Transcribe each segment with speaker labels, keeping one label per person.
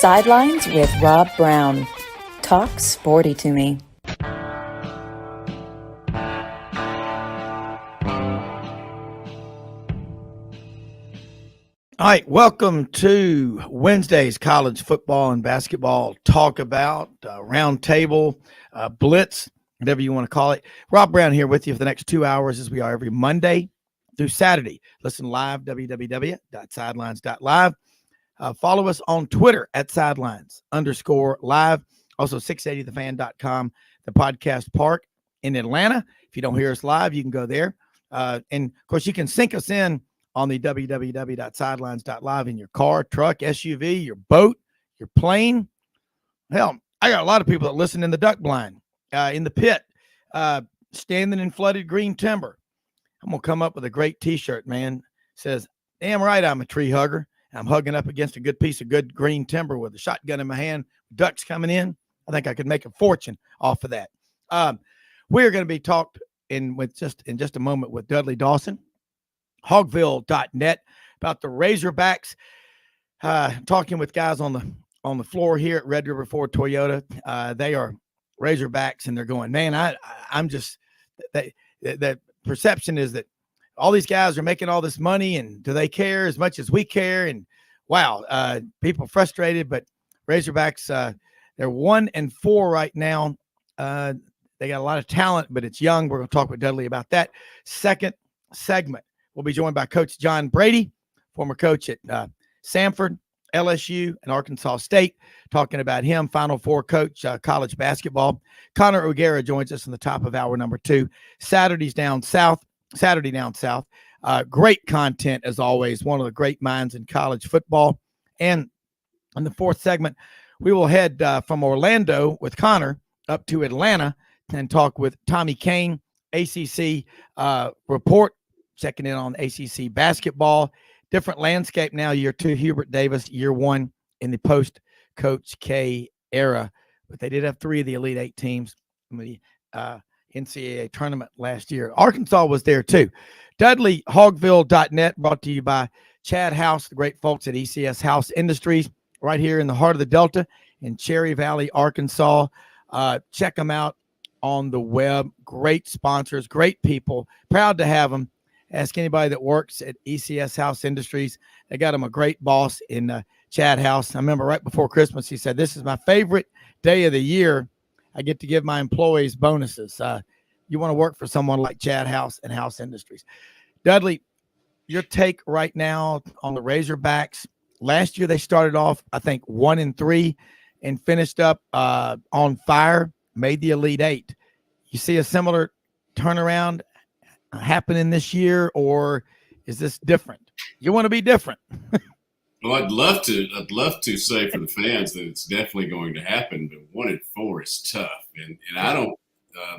Speaker 1: Sidelines with Rob Browne. Talk sporty to me.
Speaker 2: All right, welcome to Wednesday's college football and basketball talk about round table, blitz, whatever you want to call it. Rob Browne here with you for the next 2 hours as we are every Monday through Saturday. Listen live, www.sidelines.live. Follow us on Twitter at sidelines_live. Also 680thefan.com, the podcast park in Atlanta. If you don't hear us live, you can go there. And of course, you can sync us in on the www.sidelines.live in your car, truck, SUV, your boat, your plane. Hell, I got a lot of people that listen in the duck blind, in the pit, standing in flooded green timber. I'm going to come up with a great T-shirt, man. It says, damn right I'm a tree hugger. I'm hugging up against a good piece of good green timber with a shotgun in my hand, ducks coming in. I think I could make a fortune off of that. We're going to be talked in just a moment with Dudley Dawson, hawgville.net, about the Razorbacks, talking with guys on the floor here at Red River Ford Toyota. They are Razorbacks, and they're going, man, I'm just the perception is that all these guys are making all this money, and do they care as much as we care? And wow, people frustrated, but Razorbacks, they're 1-4 right now. They got a lot of talent, but it's young. We're going to talk with Dudley about that. Second segment, we'll be joined by Coach John Brady, former coach at Samford, LSU, and Arkansas State, talking about him, Final Four coach, college basketball. Connor O'Gara joins us in the top of hour number 2. Saturday Down South. Great content, as always, one of the great minds in college football. And in the fourth segment, we will head from Orlando with Connor up to Atlanta and talk with Tommy Kane, ACC report, checking in on ACC basketball. Different landscape now, year 2, Hubert Davis, year 1 in the post-Coach K era. But they did have 3 of the Elite 8 teams in the NCAA tournament last year. Arkansas was there too. Dudley, hawgville.net, brought to you by Chad House, the great folks at ECS House Industries, right here in the heart of the Delta in Cherry Valley, Arkansas. Check them out on the web. Great sponsors, great people. Proud to have them. Ask anybody that works at ECS House Industries. They got him a great boss in Chad House. I remember right before Christmas, he said, this is my favorite day of the year. I get to give my employees bonuses. You want to work for someone like Chad House and House Industries. Dudley, your take right now on the Razorbacks. Last year they started off, I think, 1-3 and finished up on fire, made the Elite 8. You see a similar turnaround happening this year, or is this different? You want to be different.
Speaker 3: Well, I'd love to say for the fans that it's definitely going to happen, but 1-4 is tough. And I don't,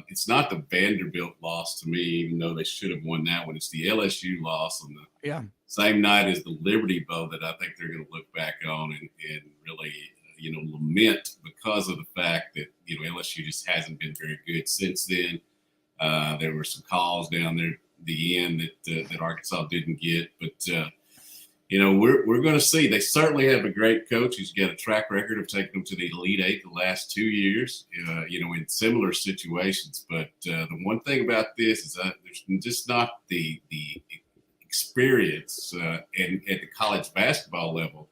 Speaker 3: it's not the Vanderbilt loss to me, even though they should have won that one. It's the LSU loss on the same night as the Liberty Bowl that I think they're going to look back on and really, lament because of the fact that, LSU just hasn't been very good since then. There were some calls down there at the end that Arkansas didn't get, but we're going to see. They certainly have a great coach who's got a track record of taking them to the Elite 8 the last 2 years, in similar situations. But the one thing about this is that there's just not the experience at the college basketball level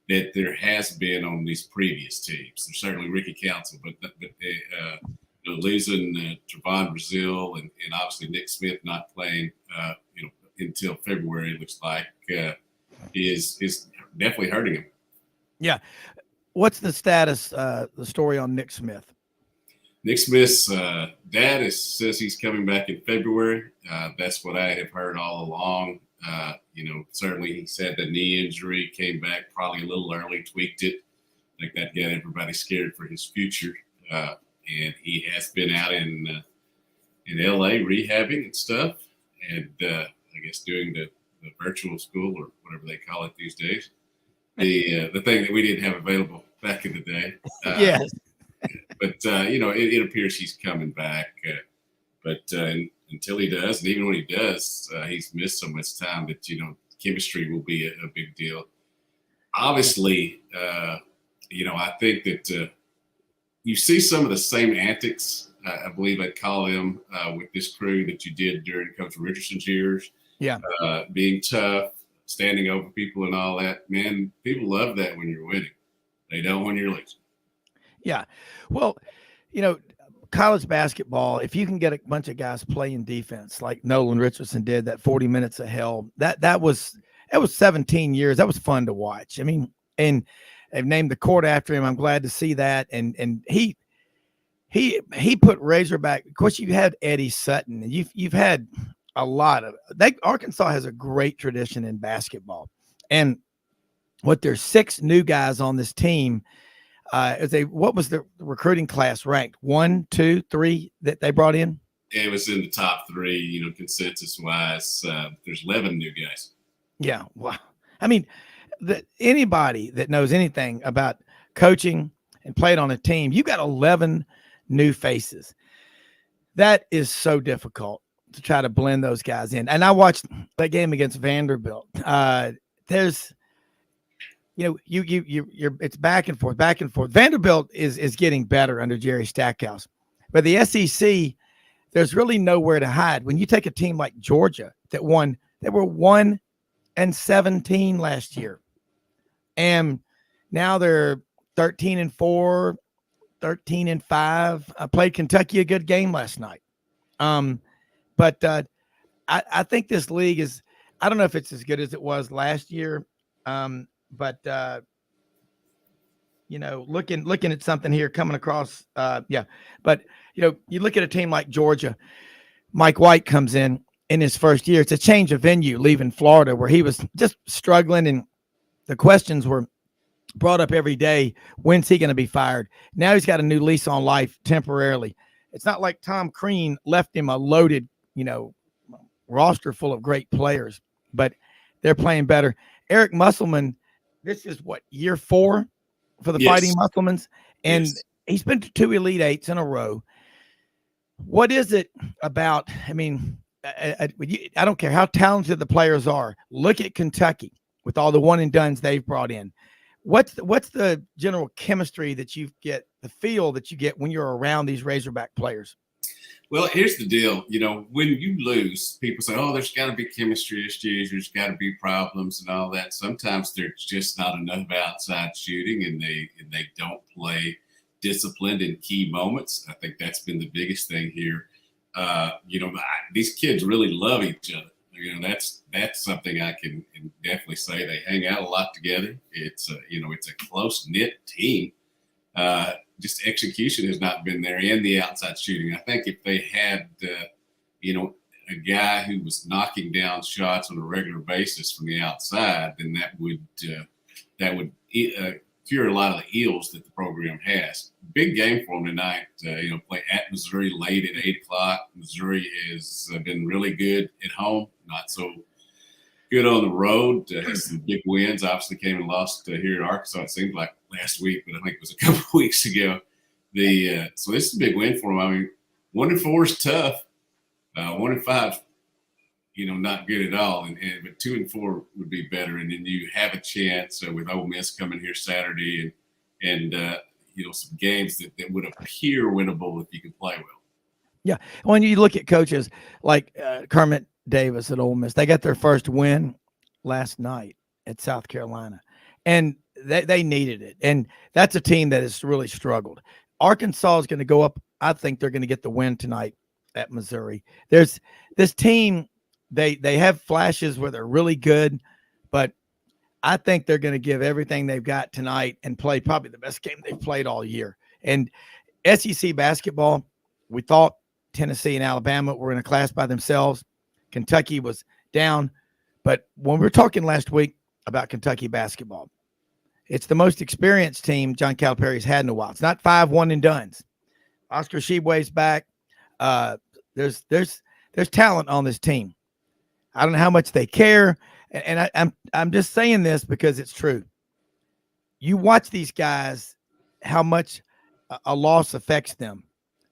Speaker 3: that there has been on these previous teams. There's certainly Ricky Council, but losing Trevon Brazile and obviously Nick Smith not playing, until February, it looks like, is definitely hurting him.
Speaker 2: Yeah. What's the status, the story on Nick Smith?
Speaker 3: Nick Smith's dad says he's coming back in February. That's what I have heard all along. Certainly he said the knee injury came back probably a little early, tweaked it. I think that got everybody scared for his future. And he has been out in LA rehabbing and stuff, and I guess doing the virtual school or whatever they call it these days. The thing that we didn't have available back in the day.
Speaker 2: Yes.
Speaker 3: But it appears he's coming back. But until he does, and even when he does, he's missed so much time that chemistry will be a big deal. Obviously, I think that you see some of the same antics, I believe I'd call them, with this crew that you did during Coach Richardson's years.
Speaker 2: Yeah.
Speaker 3: Being tough, standing over people and all that. Man, people love that when you're winning. They don't when you're losing.
Speaker 2: Yeah. Well, college basketball, if you can get a bunch of guys playing defense like Nolan Richardson did, that 40 minutes of hell, that was 17 years. That was fun to watch. I mean, and they've named the court after him. I'm glad to see that. And he put Razorback. Of course, you had Eddie Sutton, and you've had a lot of that. Arkansas has a great tradition in basketball, and there's 6 new guys on this team. What was the recruiting class ranked? 1, 2, 3 that they brought in?
Speaker 3: It was in the top 3, consensus wise. There's 11 new guys.
Speaker 2: Yeah. Wow. I mean, anybody that knows anything about coaching and played on a team, you got 11 new faces. That is so difficult to try to blend those guys in. And I watched that game against Vanderbilt. There's, it's back and forth. Vanderbilt is getting better under Jerry Stackhouse, but the SEC, there's really nowhere to hide. When you take a team like Georgia that won, they were 1-17 last year, and now they're 13-4, 13-5. I played Kentucky a good game last night. But I think this league is, I don't know if it's as good as it was last year. But looking at something here coming across, but you look at a team like Georgia. Mike White comes in his first year. It's a change of venue, leaving Florida, where he was just struggling, and the questions were brought up every day. When's he going to be fired? Now he's got a new lease on life temporarily. It's not like Tom Crean left him a loaded, roster full of great players, but they're playing better. Eric Musselman, this is year 4 for the Fighting Musselmans, and he's been to 2 Elite Eights in a row. What is it about? I mean, I don't care how talented the players are. Look at Kentucky with all the one and dones they've brought in. What's the general chemistry that you get, the feel that you get when you're around these Razorback players?
Speaker 3: Well, here's the deal. When you lose, people say, oh, there's got to be chemistry issues. There's got to be problems and all that. Sometimes there's just not enough outside shooting, and they don't play disciplined in key moments. I think that's been the biggest thing here. These kids really love each other. That's something I can definitely say. They hang out a lot together. It's a close knit team. Just execution has not been there, and the outside shooting. I think if they had, a guy who was knocking down shots on a regular basis from the outside, then that would cure a lot of the ills that the program has. Big game for them tonight. Play at Missouri late at 8:00. Missouri has been really good at home, not so good on the road. Has some big wins. Obviously came and lost here in Arkansas. It seemed like last week, but I think it was a couple of weeks ago. So this is a big win for them. I mean, 1-4 is tough. 1-5, not good at all. But 2-4 would be better. And then you have a chance with Ole Miss coming here Saturday, and some games that would appear winnable if you can play well.
Speaker 2: Yeah, when you look at coaches like Kermit Davis at Ole Miss, they got their first win last night at South Carolina, and they needed it. And that's a team that has really struggled. Arkansas is going to go up. I think they're going to get the win tonight at Missouri. There's this team. They have flashes where they're really good, but I think they're going to give everything they've got tonight and play probably the best game they've played all year. And SEC basketball, we thought Tennessee and Alabama were in a class by themselves. Kentucky was down. But when we were talking last week about Kentucky basketball, it's the most experienced team John Calipari's had in a while. It's not 5 one-and-dones. Oscar Tshiebwe's back. There's talent on this team. I don't know how much they care, and I'm just saying this because it's true. You watch these guys, how much a loss affects them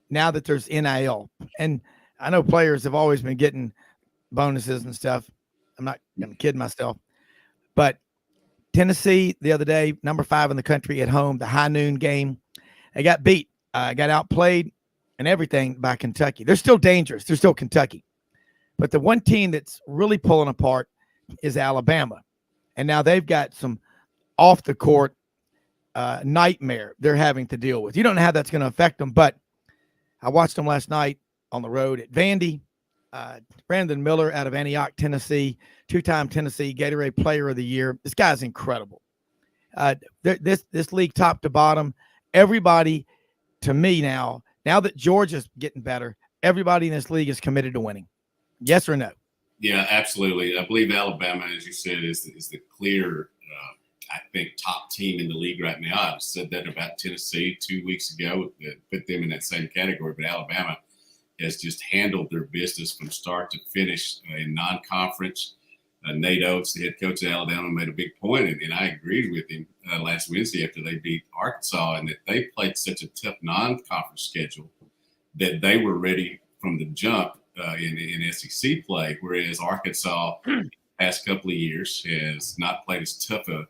Speaker 2: now that there's NIL. And I know players have always been getting bonuses and stuff. I'm not going to kid myself. But Tennessee the other day, number 5 in the country at home, the high noon game. They got beat, got outplayed and everything by Kentucky. They're still dangerous. They're still Kentucky. But the one team that's really pulling apart is Alabama. And now they've got some off the court nightmare they're having to deal with. You don't know how that's going to affect them, but I watched them last night on the road at Vandy. Brandon Miller out of Antioch, Tennessee, 2-time Tennessee Gatorade Player of the Year. This guy's incredible. This league top to bottom, everybody, to me now that Georgia's getting better, everybody in this league is committed to winning. Yes or no?
Speaker 3: Yeah, absolutely. I believe Alabama, as you said, is the clear, I think, top team in the league right now. I said that about Tennessee 2 weeks ago, put them in that same category, but Alabama has just handled their business from start to finish in non-conference. Nate Oates, the head coach of Alabama, made a big point, and I agreed with him last Wednesday after they beat Arkansas, and that they played such a tough non-conference schedule that they were ready from the jump in SEC play, whereas Arkansas past couple of years has not played as tough a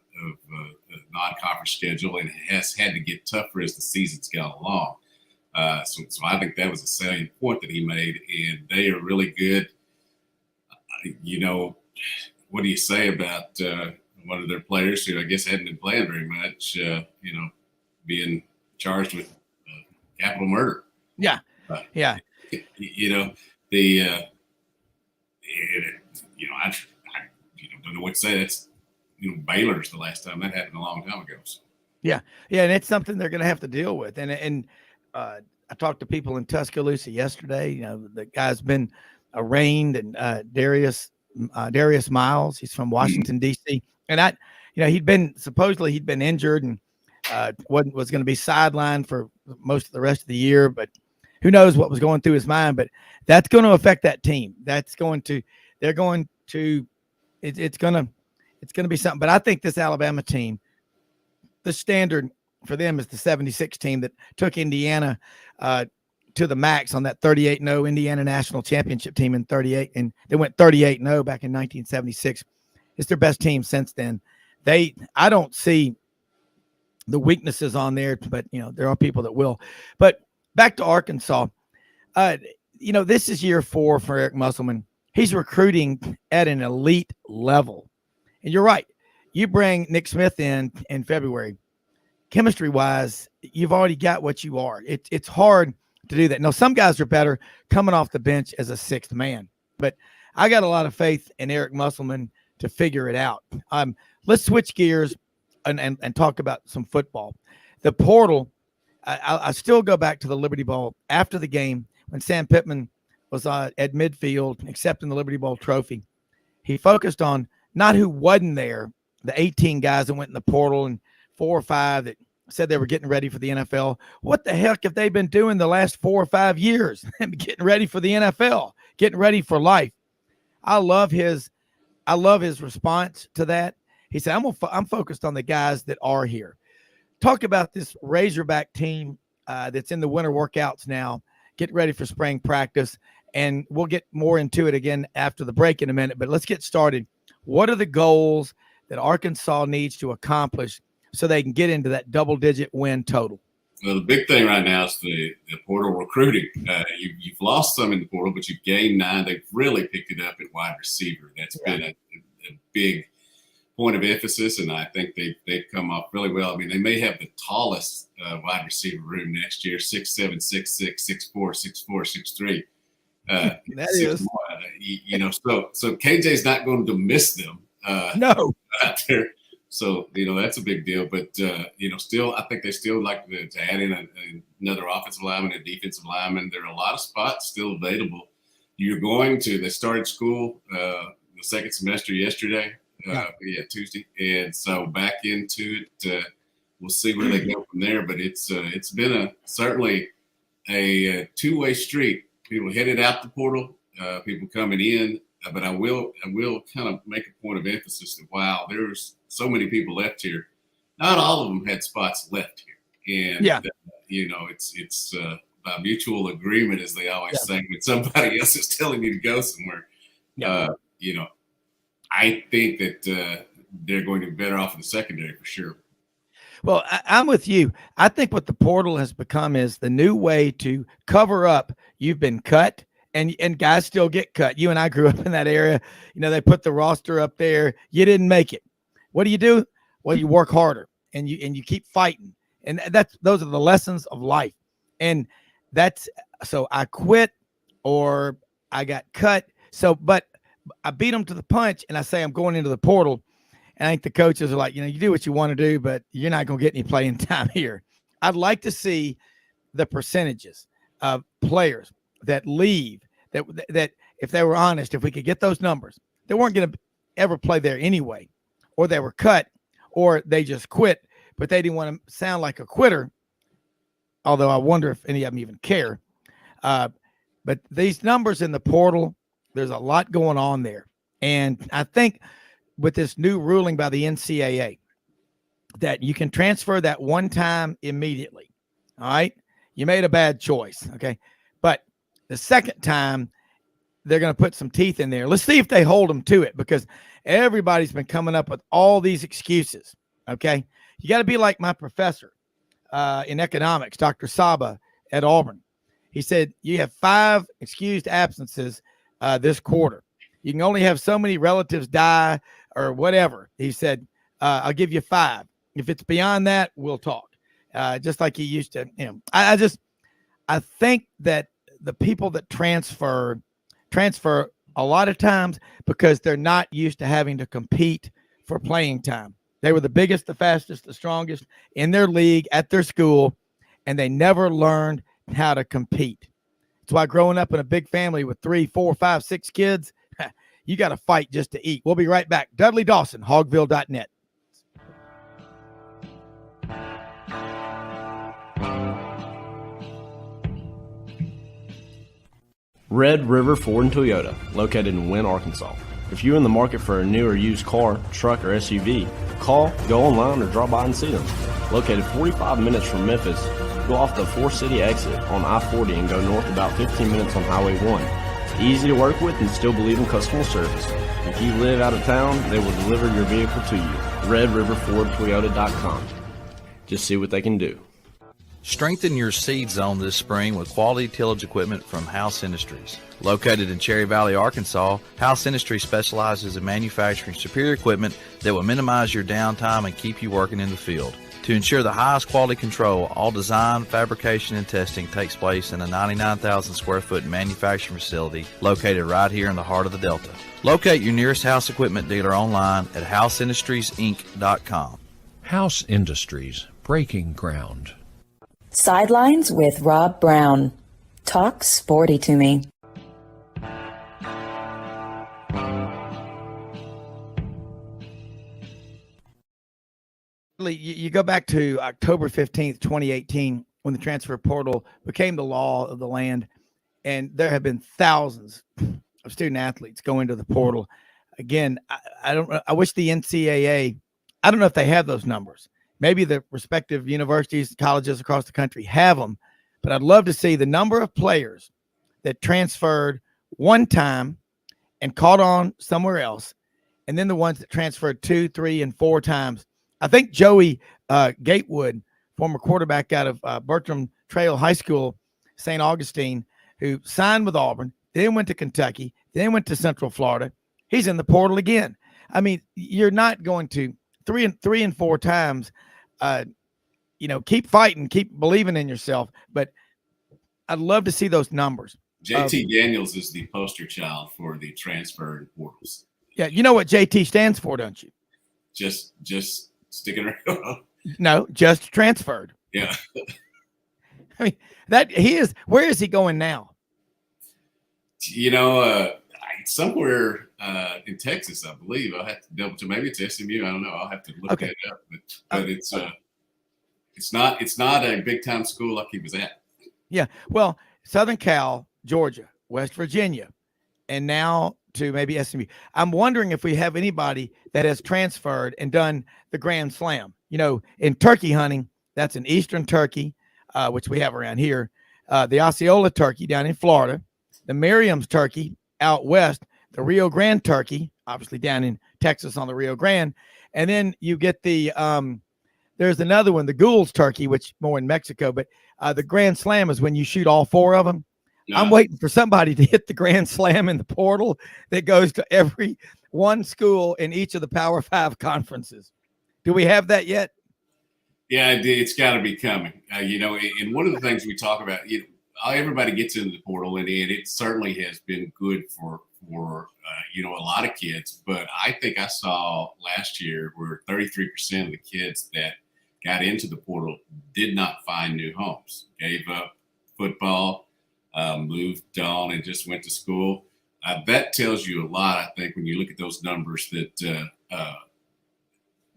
Speaker 3: non-conference schedule and has had to get tougher as the season's gone along. So I think that was a salient point that he made, and they are really good. What do you say about one of their players who I guess hadn't been playing very much, being charged with capital murder?
Speaker 2: Yeah. Yeah.
Speaker 3: I don't know what to say. That's, Baylor's the last time that happened a long time ago. So.
Speaker 2: Yeah. Yeah. And it's something they're going to have to deal with. And I talked to people in Tuscaloosa yesterday. The guy's been arraigned, and Darius Miles, he's from Washington, D.C. And he'd been injured and was going to be sidelined for most of the rest of the year, but who knows what was going through his mind. But that's going to affect that team. It's going to be something. But I think this Alabama team, the standard for them is the 76 team that took Indiana to the max on that 38-0 Indiana National Championship team in 38. And they went 38-0 back in 1976. It's their best team since then. I don't see the weaknesses on there, but there are people that will. But back to Arkansas, this is year 4 for Eric Musselman. He's recruiting at an elite level. And you're right. You bring Nick Smith in February. Chemistry-wise, you've already got what you are. It's hard to do that. Now, some guys are better coming off the bench as a sixth man. But I got a lot of faith in Eric Musselman to figure it out. Let's switch gears and talk about some football. The portal, I still go back to the Liberty Bowl after the game when Sam Pittman was at midfield accepting the Liberty Bowl trophy. He focused on not who wasn't there, the 18 guys that went in the portal and 4 or 5 that said they were getting ready for the NFL. What the heck have they been doing the last 4 or 5 years? Getting ready for the NFL, getting ready for life. I love his response to that. He said, I'm focused on the guys that are here. Talk about this Razorback team that's in the winter workouts now, getting ready for spring practice, and we'll get more into it again after the break in a minute, but let's get started. What are the goals that Arkansas needs to accomplish so they can get into that double-digit win total?
Speaker 3: Well, the big thing right now is the portal recruiting. You've lost some in the portal, but you've gained 9. They've really picked it up at wide receiver. That's been a big point of emphasis, and I think they've come up really well. I mean, they may have the tallest wide receiver room next year, 6'7", 6'6", 6'4", 6'4", 6'3".
Speaker 2: That is.
Speaker 3: So KJ's not going to miss them.
Speaker 2: No.
Speaker 3: Out there. So, that's a big deal. But, still, I think they still like to add in another offensive lineman, a defensive lineman. There are a lot of spots still available. They started school the second semester yesterday, Tuesday. And so back into it, we'll see where they go from there. But it's been certainly a two-way street. People headed out the portal, people coming in. But I will kind of make a point of emphasis that while there's so many people left here, not all of them had spots left here. And, it's by mutual agreement, as they always say, when somebody else is telling you to go somewhere. I think that they're going to be better off in the secondary for sure.
Speaker 2: Well, I'm with you. I think what the portal has become is the new way to cover up you've been cut, and guys still get cut. You and I grew up in that area. You know, they put the roster up there. You didn't make it. What do? Well, you work harder and you keep fighting. And those are the lessons of life. And so I quit or I got cut. So, but I beat them to the punch and I say I'm going into the portal. And I think the coaches are like, you do what you want to do, but you're not going to get any playing time here. I'd like to see the percentages of players that leave, that if they were honest, if we could get those numbers, they weren't going to ever play there anyway, or they were cut, or they just quit, but they didn't want to sound like a quitter, although I wonder if any of them even care. But these numbers in the portal, there's a lot going on there. And I think with this new ruling by the NCAA that you can transfer that one time immediately. All right. You made a bad choice. Okay. But the second time they're going to put some teeth in there. Let's see if they hold them to it, because everybody's been coming up with all these excuses. Okay. You got to be like my professor in economics, Dr. Saba at Auburn. He said, you have 5 excused absences this quarter. You can only have so many relatives die or whatever. He said, I'll give you 5. If it's beyond that, we'll talk. Just like he used to. I think that the people that transfer a lot of times because they're not used to having to compete for playing time. They were the biggest, the fastest, the strongest in their league at their school, and they never learned how to compete. That's why growing up in a big family with 3, 4, 5, 6 kids, you got to fight just to eat. We'll be right back. Dudley Dawson, hogville.net.
Speaker 4: Red River Ford and Toyota, located in Wynne, Arkansas. If you're in the market for a new or used car, truck, or SUV, call, go online, or drop by and see them. Located 45 minutes from Memphis, go off the 4-city exit on I-40 and go north about 15 minutes on Highway 1. Easy to work with and still believe in customer service. If you live out of town, they will deliver your vehicle to you. RedRiverFordToyota.com. Just see what they can do.
Speaker 5: Strengthen your seed zone this spring with quality tillage equipment from House Industries. Located in Cherry Valley, Arkansas, House Industries specializes in manufacturing superior equipment that will minimize your downtime and keep you working in the field. To ensure the highest quality control, all design, fabrication, and testing takes place in a 99,000 square foot manufacturing facility located right here in the heart of the Delta. Locate your nearest House equipment dealer online at houseindustriesinc.com.
Speaker 6: House Industries, breaking ground.
Speaker 1: Sidelines with Rob Browne. Talk sporty to me.
Speaker 2: You go back to October 15th, 2018, when the transfer portal became the law of the land, and there have been thousands of student athletes go into the portal. Again, I wish the NCAA, I don't know if they have those numbers. Maybe the respective universities, colleges across the country have them, but I'd love to see the number of players that transferred one time and caught on somewhere else, and then the ones that transferred 2, 3, and 4 times. I think Joey Gatewood, former quarterback out of Bertram Trail High School, St. Augustine, who signed with Auburn, then went to Kentucky, then went to Central Florida. He's in the portal again. I mean, you're not going to 3 and 4 times. Keep fighting, keep believing in yourself. But I'd love to see those numbers.
Speaker 3: JT Daniels is the poster child for the transfer portals.
Speaker 2: Yeah, you know what JT stands for, don't you?
Speaker 3: Just sticking around.
Speaker 2: No, just transferred.
Speaker 3: Yeah.
Speaker 2: I mean, that he is. Where is he going now?
Speaker 3: Somewhere in Texas, I believe. I'll have to double check. Maybe it's SMU. I don't know. I'll have to look that up. But it's not a big time school like he was at.
Speaker 2: Yeah. Well, Southern Cal, Georgia, West Virginia, and now to maybe SMU. I'm wondering if we have anybody that has transferred and done the Grand Slam. In turkey hunting, that's an Eastern turkey, which we have around here. The Osceola turkey down in Florida, the Merriam's turkey out west, the Rio Grande turkey, obviously down in Texas on the Rio Grande, And then you get the there's another one, the Gould's turkey, which more in Mexico, but the Grand Slam is when you shoot all 4 of them. I'm waiting for somebody to hit the Grand Slam in the portal that goes to every one school in each of the Power 5 conferences. Do we have that yet?
Speaker 3: Yeah, it's got to be coming. And one of the things we talk about, everybody gets into the portal, and it certainly has been good for a lot of kids. But I think I saw last year where 33% of the kids that got into the portal did not find new homes, gave up football, moved on, and just went to school. That tells you a lot, I think, when you look at those numbers that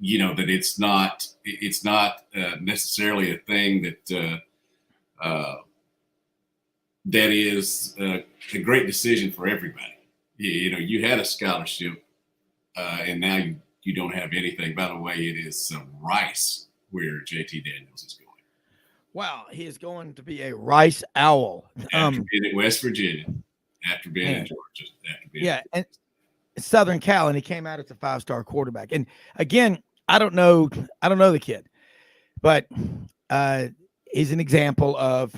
Speaker 3: that it's not necessarily a thing that that is a great decision for everybody. You had a scholarship, and now you don't have anything. By the way, it is Rice where JT Daniels is going.
Speaker 2: Wow, he is going to be a Rice Owl.
Speaker 3: After being at West Virginia, after being in Georgia,
Speaker 2: and Southern Cal, and he came out as a 5-star quarterback. And again, I don't know the kid, but he's an example of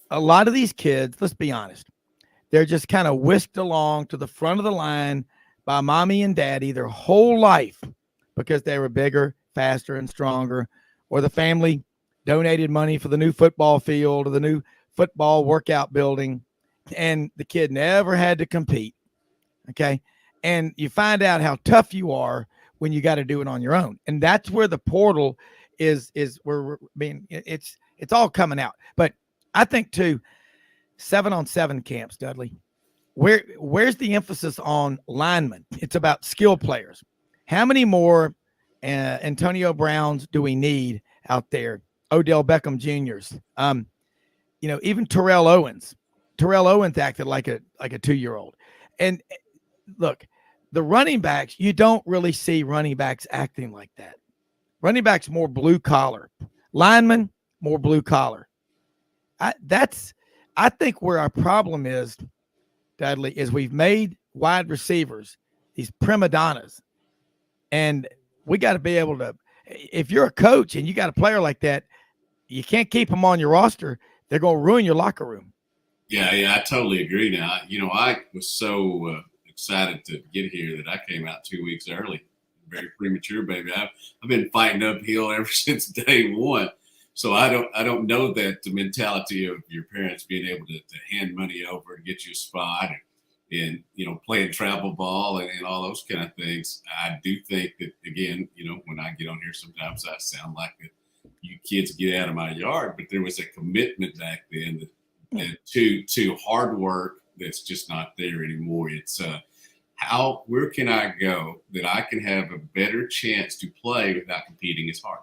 Speaker 2: a lot of these kids. Let's be honest, they're just kind of whisked along to the front of the line by mommy and daddy their whole life because they were bigger, faster, and stronger, or the family donated money for the new football field or the new football workout building, and the kid never had to compete. Okay. And you find out how tough you are when you got to do it on your own. And that's where the portal is where it's all coming out. But I think too, 7-on-7 camps, Dudley, where's the emphasis on linemen? It's about skill players. How many more Antonio Browns do we need out there? Odell Beckham Jr.'s, even Terrell Owens. Terrell Owens acted like a 2-year-old. And look, the running backs, you don't really see running backs acting like that. Running backs more blue collar. Linemen more blue collar. I think where our problem is, Dudley, is we've made wide receivers these prima donnas, and we got to be able to. If you're a coach and you got a player like that, you can't keep them on your roster. They're going to ruin your locker room.
Speaker 3: Yeah, I totally agree. Now, I was so excited to get here that I came out 2 weeks early. Very premature, baby. I've been fighting uphill ever since day one. So I don't know that the mentality of your parents being able to hand money over and get you a spot and playing travel ball and all those kind of things. I do think that, again, when I get on here, sometimes I sound like you kids get out of my yard, but there was a commitment back then that to hard work that's just not there anymore. It's where can I go that I can have a better chance to play without competing as hard?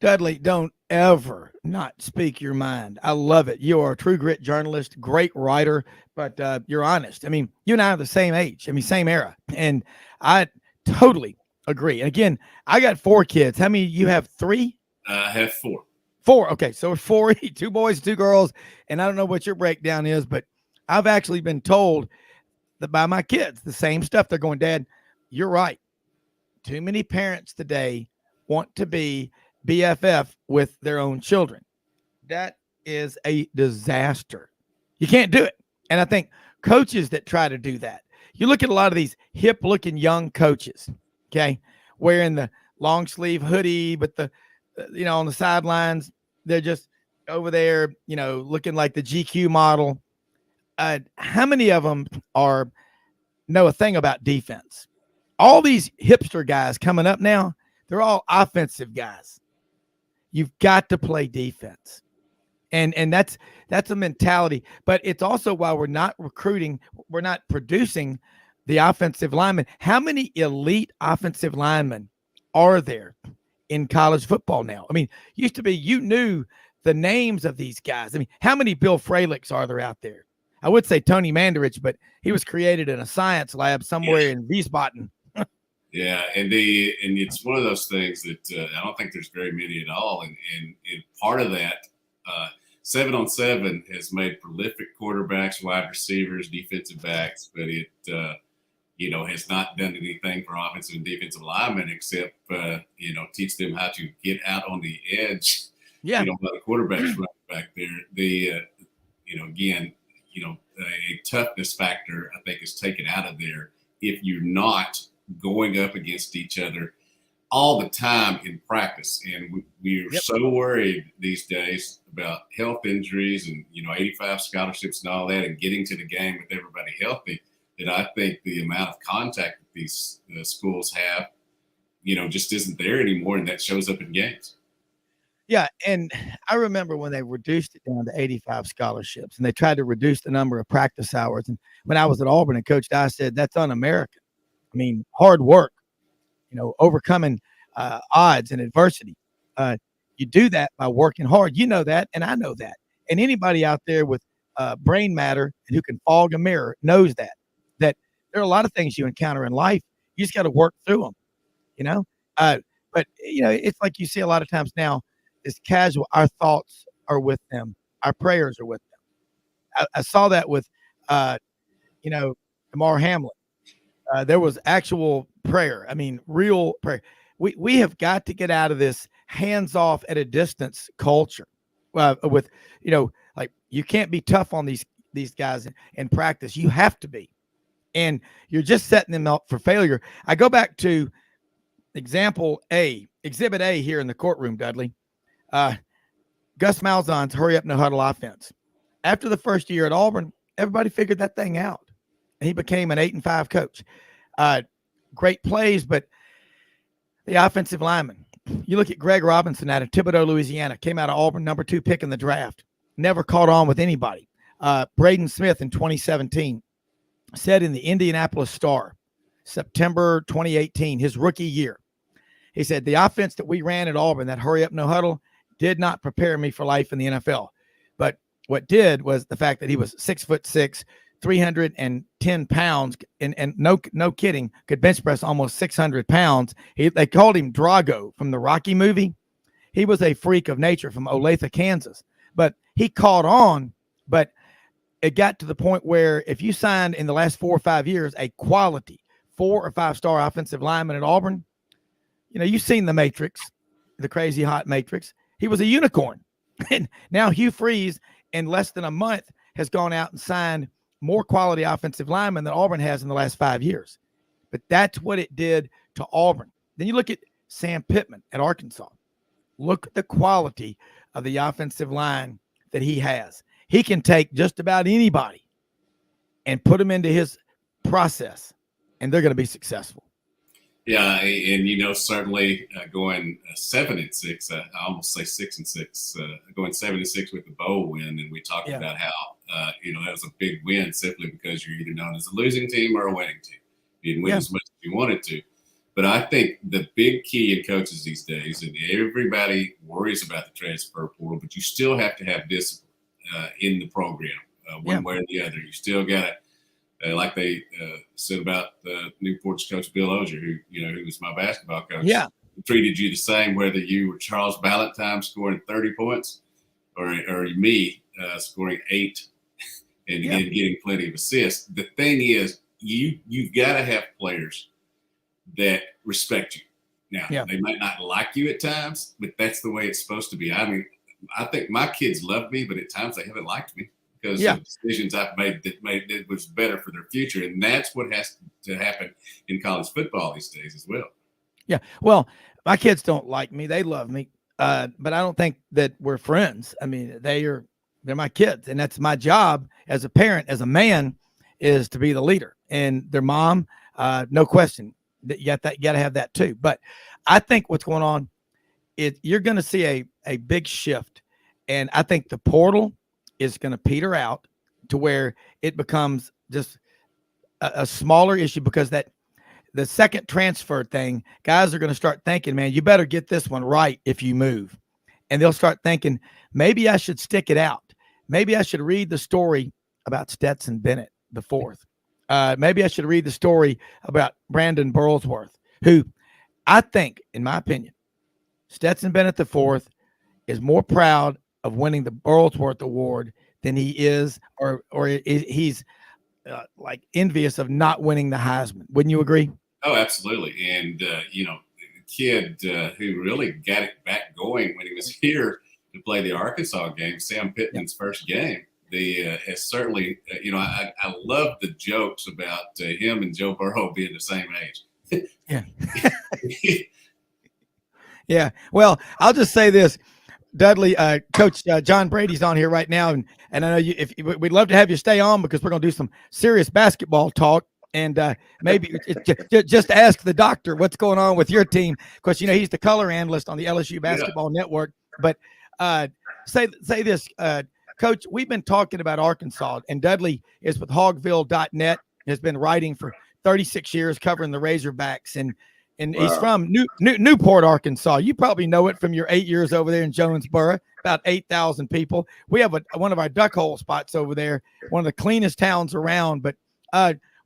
Speaker 2: Dudley, don't ever not speak your mind. I love it. You are a true grit journalist, great writer, but you're honest. I mean, you and I are the same age. I mean, same era. And I totally agree. And again, I got 4 kids. How many you have? 3?
Speaker 3: I have 4.
Speaker 2: 4. Okay. So 4, 2 boys, 2 girls. And I don't know what your breakdown is, but I've actually been told that by my kids, the same stuff. They're going, Dad, you're right. Too many parents today want to be BFF with their own children. That is a disaster. You can't do it. And I think coaches that try to do that, you look at a lot of these hip looking young coaches, okay, wearing the long sleeve hoodie, but on the sidelines, they're just over there, looking like the GQ model. How many of them know a thing about defense? All these hipster guys coming up now, they're all offensive guys. You've got to play defense. And that's a mentality. But it's also why we're not recruiting, we're not producing the offensive linemen. How many elite offensive linemen are there in college football now? I mean, used to be you knew the names of these guys. I mean, how many Bill Fralics are there out there? I would say Tony Mandarich, but he was created in a science lab somewhere in Wiesbaden.
Speaker 3: Yeah, and it's one of those things that I don't think there's very many at all. And part of that, 7-on-7 has made prolific quarterbacks, wide receivers, defensive backs, but has not done anything for offensive and defensive linemen except, teach them how to get out on the edge,
Speaker 2: Yeah.
Speaker 3: by the quarterbacks running back there. A toughness factor, I think, is taken out of there if you're not going up against each other all the time in practice. And we are so worried these days about health injuries and, 85 scholarships and all that, and getting to the game with everybody healthy, that I think the amount of contact that these schools have, just isn't there anymore. And that shows up in games.
Speaker 2: Yeah. And I remember when they reduced it down to 85 scholarships and they tried to reduce the number of practice hours. And when I was at Auburn and Coach Dye said, that's un-American. I mean, hard work, overcoming odds and adversity. You do that by working hard. You know that, and I know that. And anybody out there with brain matter and who can fog a mirror knows that there are a lot of things you encounter in life. You just got to work through them, But, it's like you see a lot of times now, it's casual. Our thoughts are with them. Our prayers are with them. I saw that with, Damar Hamlin. There was actual prayer. I mean, real prayer. We have got to get out of this hands off at a distance culture. With, like you can't be tough on these guys in practice. You have to be. And you're just setting them up for failure. I go back to exhibit A here in the courtroom, Dudley. Gus Malzahn's hurry up, no huddle offense. After the first year at Auburn, everybody figured that thing out. And he became an 8-5 coach. Great plays, but the offensive lineman. You look at Greg Robinson out of Thibodaux, Louisiana, came out of Auburn, number 2 pick in the draft. Never caught on with anybody. Braden Smith in 2017 said in the Indianapolis Star, September 2018, his rookie year, he said, the offense that we ran at Auburn, that hurry up, no huddle, did not prepare me for life in the NFL. But what did was the fact that he was 6'6", 310 pounds, and no kidding, could bench press almost 600 pounds. They called him Drago from the Rocky movie. He was a freak of nature from Olathe, Kansas. But he caught on, but it got to the point where if you signed in the last 4 or 5 years a quality 4 or 5 star offensive lineman at Auburn, you've seen the Matrix, the crazy hot Matrix. He was a unicorn. And now Hugh Freeze, in less than a month, has gone out and signed more quality offensive linemen than Auburn has in the last 5 years. But that's what it did to Auburn. Then you look at Sam Pittman at Arkansas. Look at the quality of the offensive line that he has. He can take just about anybody and put them into his process, and they're going to be successful.
Speaker 3: Yeah, and certainly going 7-6, I almost say 6-6, going 7-6 with the bowl win, and we talked about how that was a big win simply because you're either known as a losing team or a winning team. You didn't win as much as you wanted to, but I think the big key in coaches these days, and everybody worries about the transfer portal, but you still have to have discipline in the program, one way or the other. You still got to. Like they said about the Newport's coach Bill Ogier, who was my basketball coach, treated you the same whether you were Charles Ballantyne scoring 30 points or me scoring 8 and getting plenty of assists. The thing is, you've got to have players that respect you. Now, they might not like you at times, but that's the way it's supposed to be. I mean, I think my kids love me, but at times they haven't liked me because of decisions I've made that was better for their future. And that's what has to happen in college football these days as well. Yeah.
Speaker 2: Well, my kids don't like me. They love me. But I don't think that we're friends. I mean, they're my kids, and that's my job as a parent, as a man, is to be the leader. And their mom, no question, that you got to have that too. But I think what's going on is you're going to see a big shift, and I think the portal is going to peter out to where it becomes just a smaller issue, because that the second transfer thing, guys are going to start thinking, man, you better get this one right if you move. And they'll start thinking, maybe I should stick it out. Maybe I should read the story about Stetson Bennett the fourth. Maybe I should read the story about Brandon Burlsworth, who I think, in my opinion, Stetson Bennett the fourth is more proud of winning the Burlsworth Award than he is, or he's like envious of not winning the Heisman. Wouldn't you agree?
Speaker 3: Oh, absolutely. And, the kid who really got it back going when he was here to play the Arkansas game, Sam Pittman's first game, has certainly, I love the jokes about him and Joe Burrow being the same age.
Speaker 2: Yeah. Yeah. Well, I'll just say this. Dudley, Coach John Brady's on here right now, and I know we'd love to have you stay on because we're going to do some serious basketball talk, and maybe just ask the doctor what's going on with your team, because he's the color analyst on the LSU Basketball Network. But say this, Coach, we've been talking about Arkansas, and Dudley is with Hogville.net, has been writing for 36 years covering the Razorbacks, and he's from Newport, Arkansas. You probably know it from your 8 years over there in Jonesboro, about 8,000 people. We have one of our duck hole spots over there, one of the cleanest towns around. But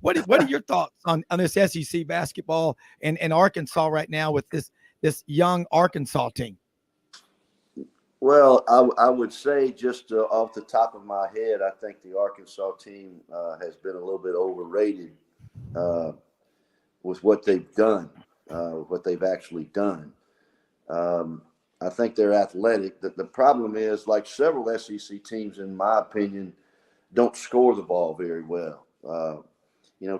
Speaker 2: what are your thoughts on this SEC basketball and Arkansas right now with this young Arkansas team?
Speaker 7: Well, I would say just off the top of my head, I think the Arkansas team has been a little bit overrated with what they've done. What they've actually done. I think they're athletic. The problem is, like several SEC teams, in my opinion, don't score the ball very well.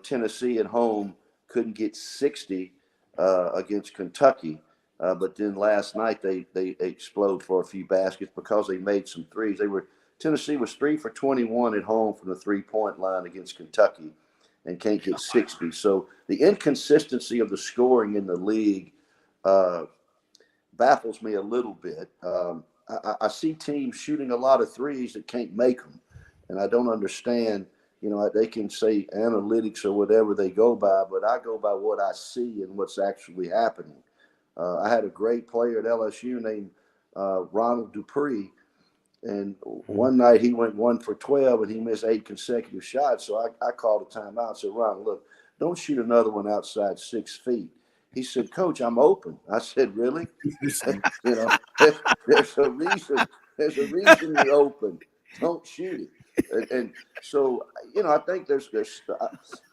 Speaker 7: Tennessee at home couldn't get 60 against Kentucky, but then last night they explode for a few baskets because they made some threes. Tennessee was 3 for 21 at home from the 3-point line against Kentucky, and can't get 60. So the inconsistency of the scoring in the league baffles me a little bit. I see teams shooting a lot of threes that can't make them, and I don't understand. They can say analytics or whatever they go by, but I go by what I see and what's actually happening. I had a great player at LSU named Ronald Dupree, and one night he went 1 for 12 and he missed 8 consecutive shots. So I called a timeout and said, Ron, look, don't shoot another one outside 6 feet. He said, Coach, I'm open. I said, really? There's a reason. There's a reason you're open. Don't shoot it. And so, I think there's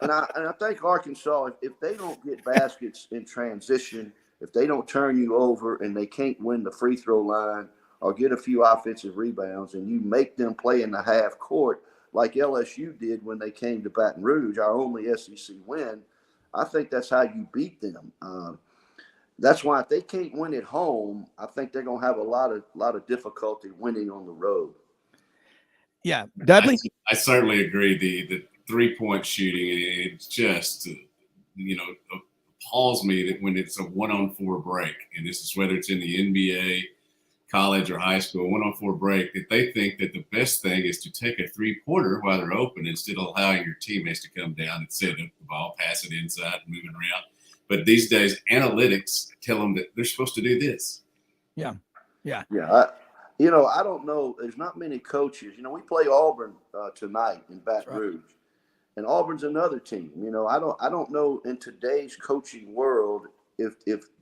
Speaker 7: and I think Arkansas, if they don't get baskets in transition, if they don't turn you over and they can't win the free throw line or get a few offensive rebounds, and you make them play in the half court like LSU did when they came to Baton Rouge, our only SEC win, I think that's how you beat them. That's why if they can't win at home, I think they're going to have a lot of difficulty winning on the road.
Speaker 2: Yeah, Dudley?
Speaker 3: I certainly agree. The 3-point shooting, it's just, appalls me that when it's a 1-on-4 break, and this is whether it's in the NBA, college or high school, 1-on-4 break, that they think that the best thing is to take a 3-pointer while they're open instead of allowing your teammates to come down and set up the ball, pass it inside, and moving around. But these days, analytics tell them that they're supposed to do this. Yeah.
Speaker 7: I don't know. There's not many coaches. We play Auburn tonight in Baton Rouge, and Auburn's another team. I don't know in today's coaching world if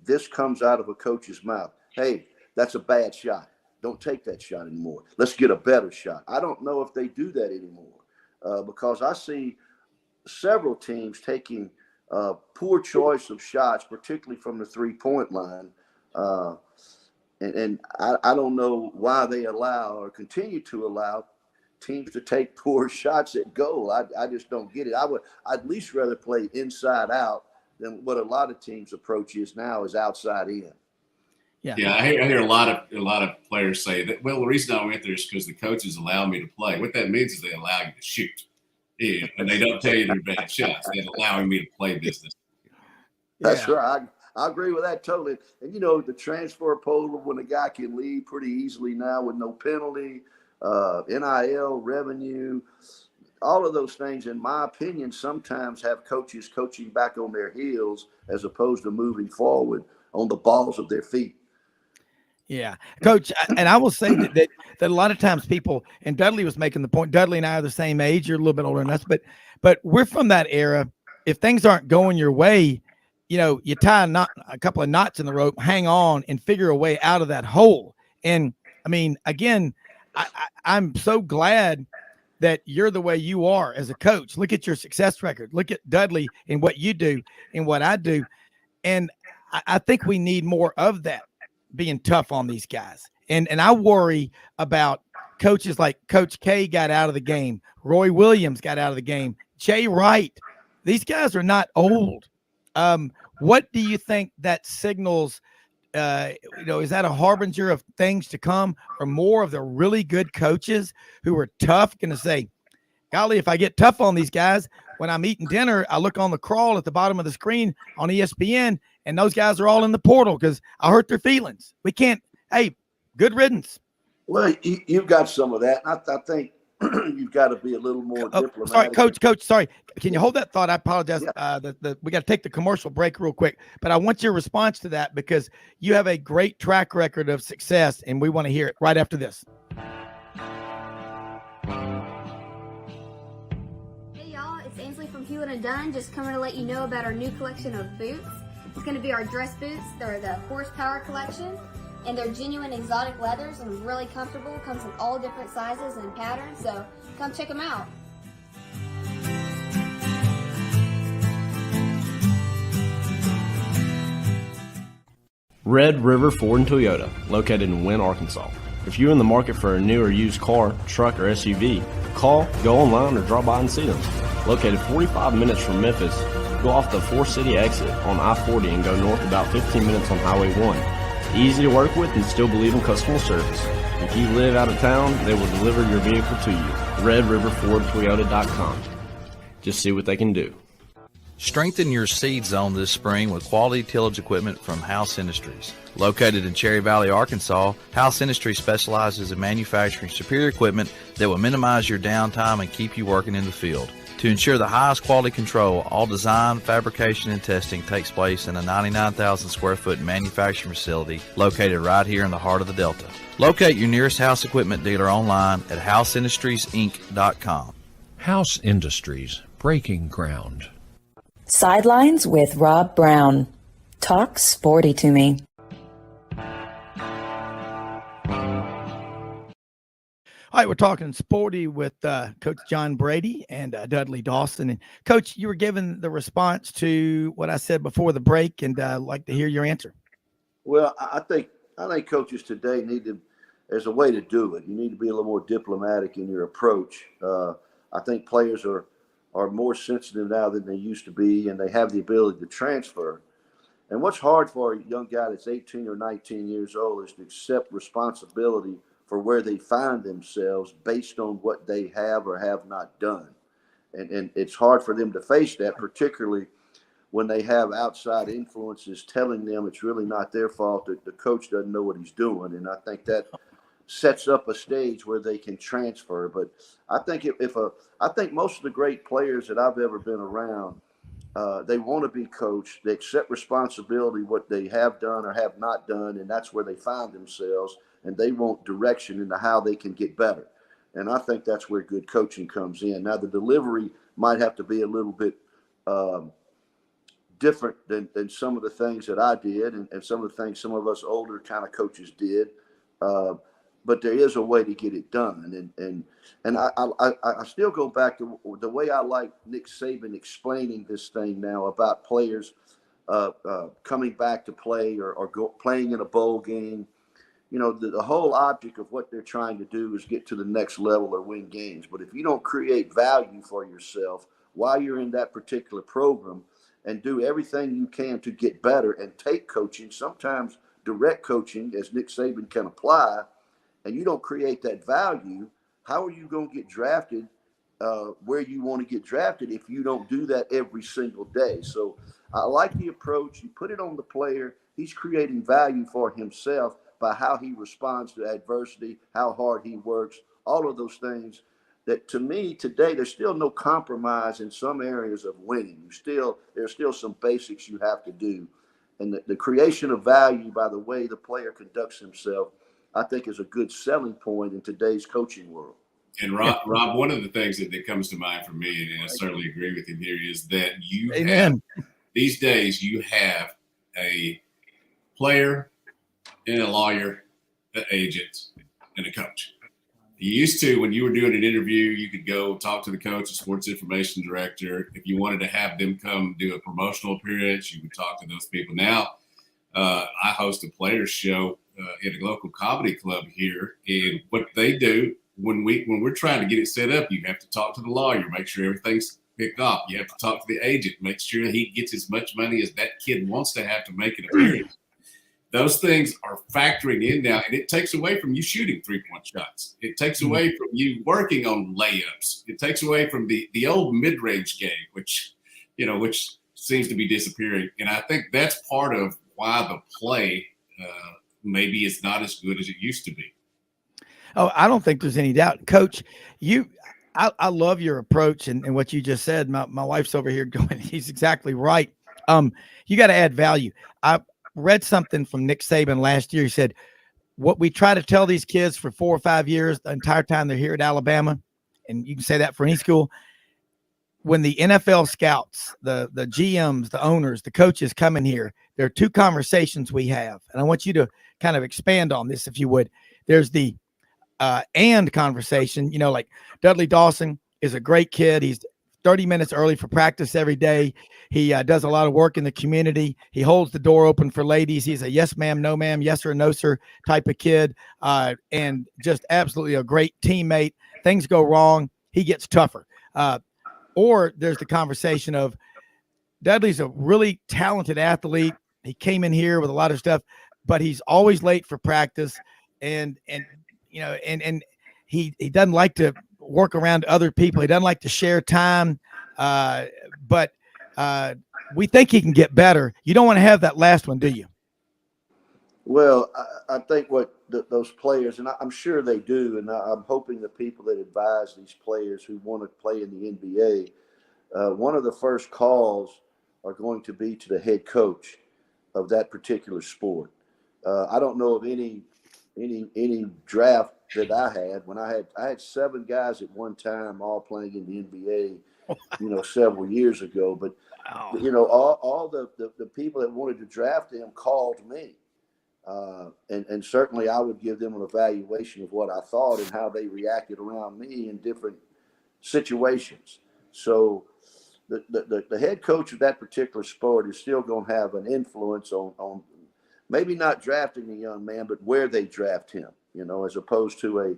Speaker 7: this comes out of a coach's mouth. Hey, that's a bad shot. Don't take that shot anymore. Let's get a better shot. I don't know if they do that anymore because I see several teams taking poor choice of shots, particularly from the 3-point line. And I don't know why they allow or continue to allow teams to take poor shots at goal. I just don't get it. I'd at least rather play inside out than what a lot of teams' approach is now is outside in.
Speaker 3: Yeah, I hear a lot of players say that. Well, the reason I went there is because the coaches allow me to play. What that means is they allow you to shoot, and they don't tell you they're bad shots. They're allowing me to play business.
Speaker 7: That's right. I agree with that totally. And the transfer portal, when a guy can leave pretty easily now with no penalty, NIL revenue, all of those things, in my opinion, sometimes have coaches coaching back on their heels as opposed to moving forward on the balls of their feet.
Speaker 2: Yeah, Coach, and I will say that a lot of times people, and Dudley was making the point, Dudley and I are the same age, you're a little bit older than us, but we're from that era. If things aren't going your way, you tie a couple of knots in the rope, hang on, and figure a way out of that hole. And I mean, again, I'm so glad that you're the way you are as a coach. Look at your success record. Look at Dudley and what you do and what I do. And I think we need more of that, being tough on these guys. And I worry about coaches like Coach K got out of the game. Roy Williams got out of the game. Jay Wright. These guys are not old. What do you think that signals? Is that a harbinger of things to come, or more of the really good coaches who are tough going to say, golly, if I get tough on these guys, when I'm eating dinner, I look on the crawl at the bottom of the screen on ESPN, and those guys are all in the portal because I hurt their feelings. We can't. Hey, good riddance.
Speaker 7: Well, you've got some of that. I think you've got to be a little more diplomatic.
Speaker 2: Sorry, Coach. Sorry. Can you hold that thought? I apologize. Yeah. We got to take the commercial break real quick, but I want your response to that because you have a great track record of success, and we want to hear it right after this.
Speaker 8: Hey, y'all. It's Ainsley from Hewlett & Dunn. Just coming to let you know about our new collection of boots. It's going to be our dress boots. They're the Horsepower collection. And they're genuine exotic leathers and really comfortable. Comes in all different sizes and patterns, so come check them out.
Speaker 4: Red River Ford and Toyota, located in Wynne, Arkansas. If you're in the market for a new or used car, truck, or SUV, call, go online, or drop by and see them. Located 45 minutes from Memphis, go off the 4-city exit on I-40 and go north about 15 minutes on Highway 1. Easy to work with and still believe in customer service. If you live out of town, they will deliver your vehicle to you. RedRiverFordToyota.com. Just see what they can do.
Speaker 5: Strengthen your seed zone this spring with quality tillage equipment from House Industries. Located in Cherry Valley, Arkansas, House Industries specializes in manufacturing superior equipment that will minimize your downtime and keep you working in the field. To ensure the highest quality control, all design, fabrication, and testing takes place in a 99,000 square foot manufacturing facility located right here in the heart of the Delta. Locate your nearest House equipment dealer online at houseindustriesinc.com.
Speaker 6: House Industries, breaking ground.
Speaker 1: Sidelines with Rob Browne. Talk sporty to me.
Speaker 2: All right, we're talking sporty with Coach John Brady and Dudley Dawson. And Coach, you were given the response to what I said before the break, and I'd like to hear your answer.
Speaker 7: Well, I think coaches today need to, there's a way to do it. You need to be a little more diplomatic in your approach. I think players are more sensitive now than they used to be, and they have the ability to transfer. And what's hard for a young guy that's 18 or 19 years old is to accept responsibility for where they find themselves based on what they have or have not done. And it's hard for them to face that, particularly when they have outside influences telling them it's really not their fault, that the coach doesn't know what he's doing. And I think that sets up a stage where they can transfer. But I think I think most of the great players that I've ever been around, they want to be coached. They accept responsibility, what they have done or have not done, and that's where they find themselves. And they want direction into how they can get better. And I think that's where good coaching comes in. Now, the delivery might have to be a little bit different than some of the things that I did and some of the things some of us older kind of coaches did. But there is a way to get it done. And I still go back to the way I like Nick Saban explaining this thing now about players coming back to play or playing in a bowl game. You know, the whole object of what they're trying to do is get to the next level or win games. But if you don't create value for yourself while you're in that particular program and do everything you can to get better and take coaching, sometimes direct coaching, as Nick Saban can apply, and you don't create that value, how are you going to get drafted where you want to get drafted if you don't do that every single day? So I like the approach. You put it on the player. He's creating value for himself by how he responds to adversity, how hard he works, all of those things that, to me, today, there's still no compromise in some areas of winning. There's still some basics you have to do. And the creation of value by the way the player conducts himself, I think, is a good selling point in today's coaching world.
Speaker 3: And Rob, one of the things that comes to mind for me, and I certainly agree with him here, is that these days you have a player and a lawyer, an agent, and a coach. You used to, when you were doing an interview, you could go talk to the coach, the sports information director. If you wanted to have them come do a promotional appearance, you could talk to those people. Now, I host a players show at a local comedy club here, and what they do when we're trying to get it set up, you have to talk to the lawyer, make sure everything's picked off. You have to talk to the agent, make sure he gets as much money as that kid wants to have to make an appearance. Those things are factoring in now, and it takes away from you shooting 3-point shots. It takes away from you working on layups. It takes away from the old mid-range game, which seems to be disappearing. And I think that's part of why the play maybe is not as good as it used to be.
Speaker 2: Oh, I don't think there's any doubt. Coach, I love your approach and what you just said. My wife's over here going, he's exactly right. You got to add value. I read something from Nick Saban last year. He said, what we try to tell these kids for 4 or 5 years, the entire time they're here at Alabama, and you can say that for any school, when the NFL scouts, the GMs, the owners, the coaches come in here, there are 2 conversations we have. And I want you to kind of expand on this, if you would. There's the and conversation, like Dudley Dawson is a great kid. He's 30 minutes early for practice every day. He does a lot of work in the community. He holds the door open for ladies. He's a yes, ma'am, no, ma'am, yes sir, no, sir type of kid, and just absolutely a great teammate. Things go wrong, he gets tougher. Or there's the conversation of Dudley's a really talented athlete. He came in here with a lot of stuff, but he's always late for practice, and he doesn't like to work around other people. He doesn't like to share time, but we think he can get better. You don't want to have that last one, do you?
Speaker 7: Well, I think what those players, and I'm sure they do, and I'm hoping the people that advise these players who want to play in the NBA, one of the first calls are going to be to the head coach of that particular sport. I don't know of any draft that I had when I had 7 guys at one time all playing in the NBA, several years ago. But all the people that wanted to draft him called me, and certainly I would give them an evaluation of what I thought and how they reacted around me in different situations. So the head coach of that particular sport is still going to have an influence on maybe not drafting a young man, but where they draft him, as opposed to a,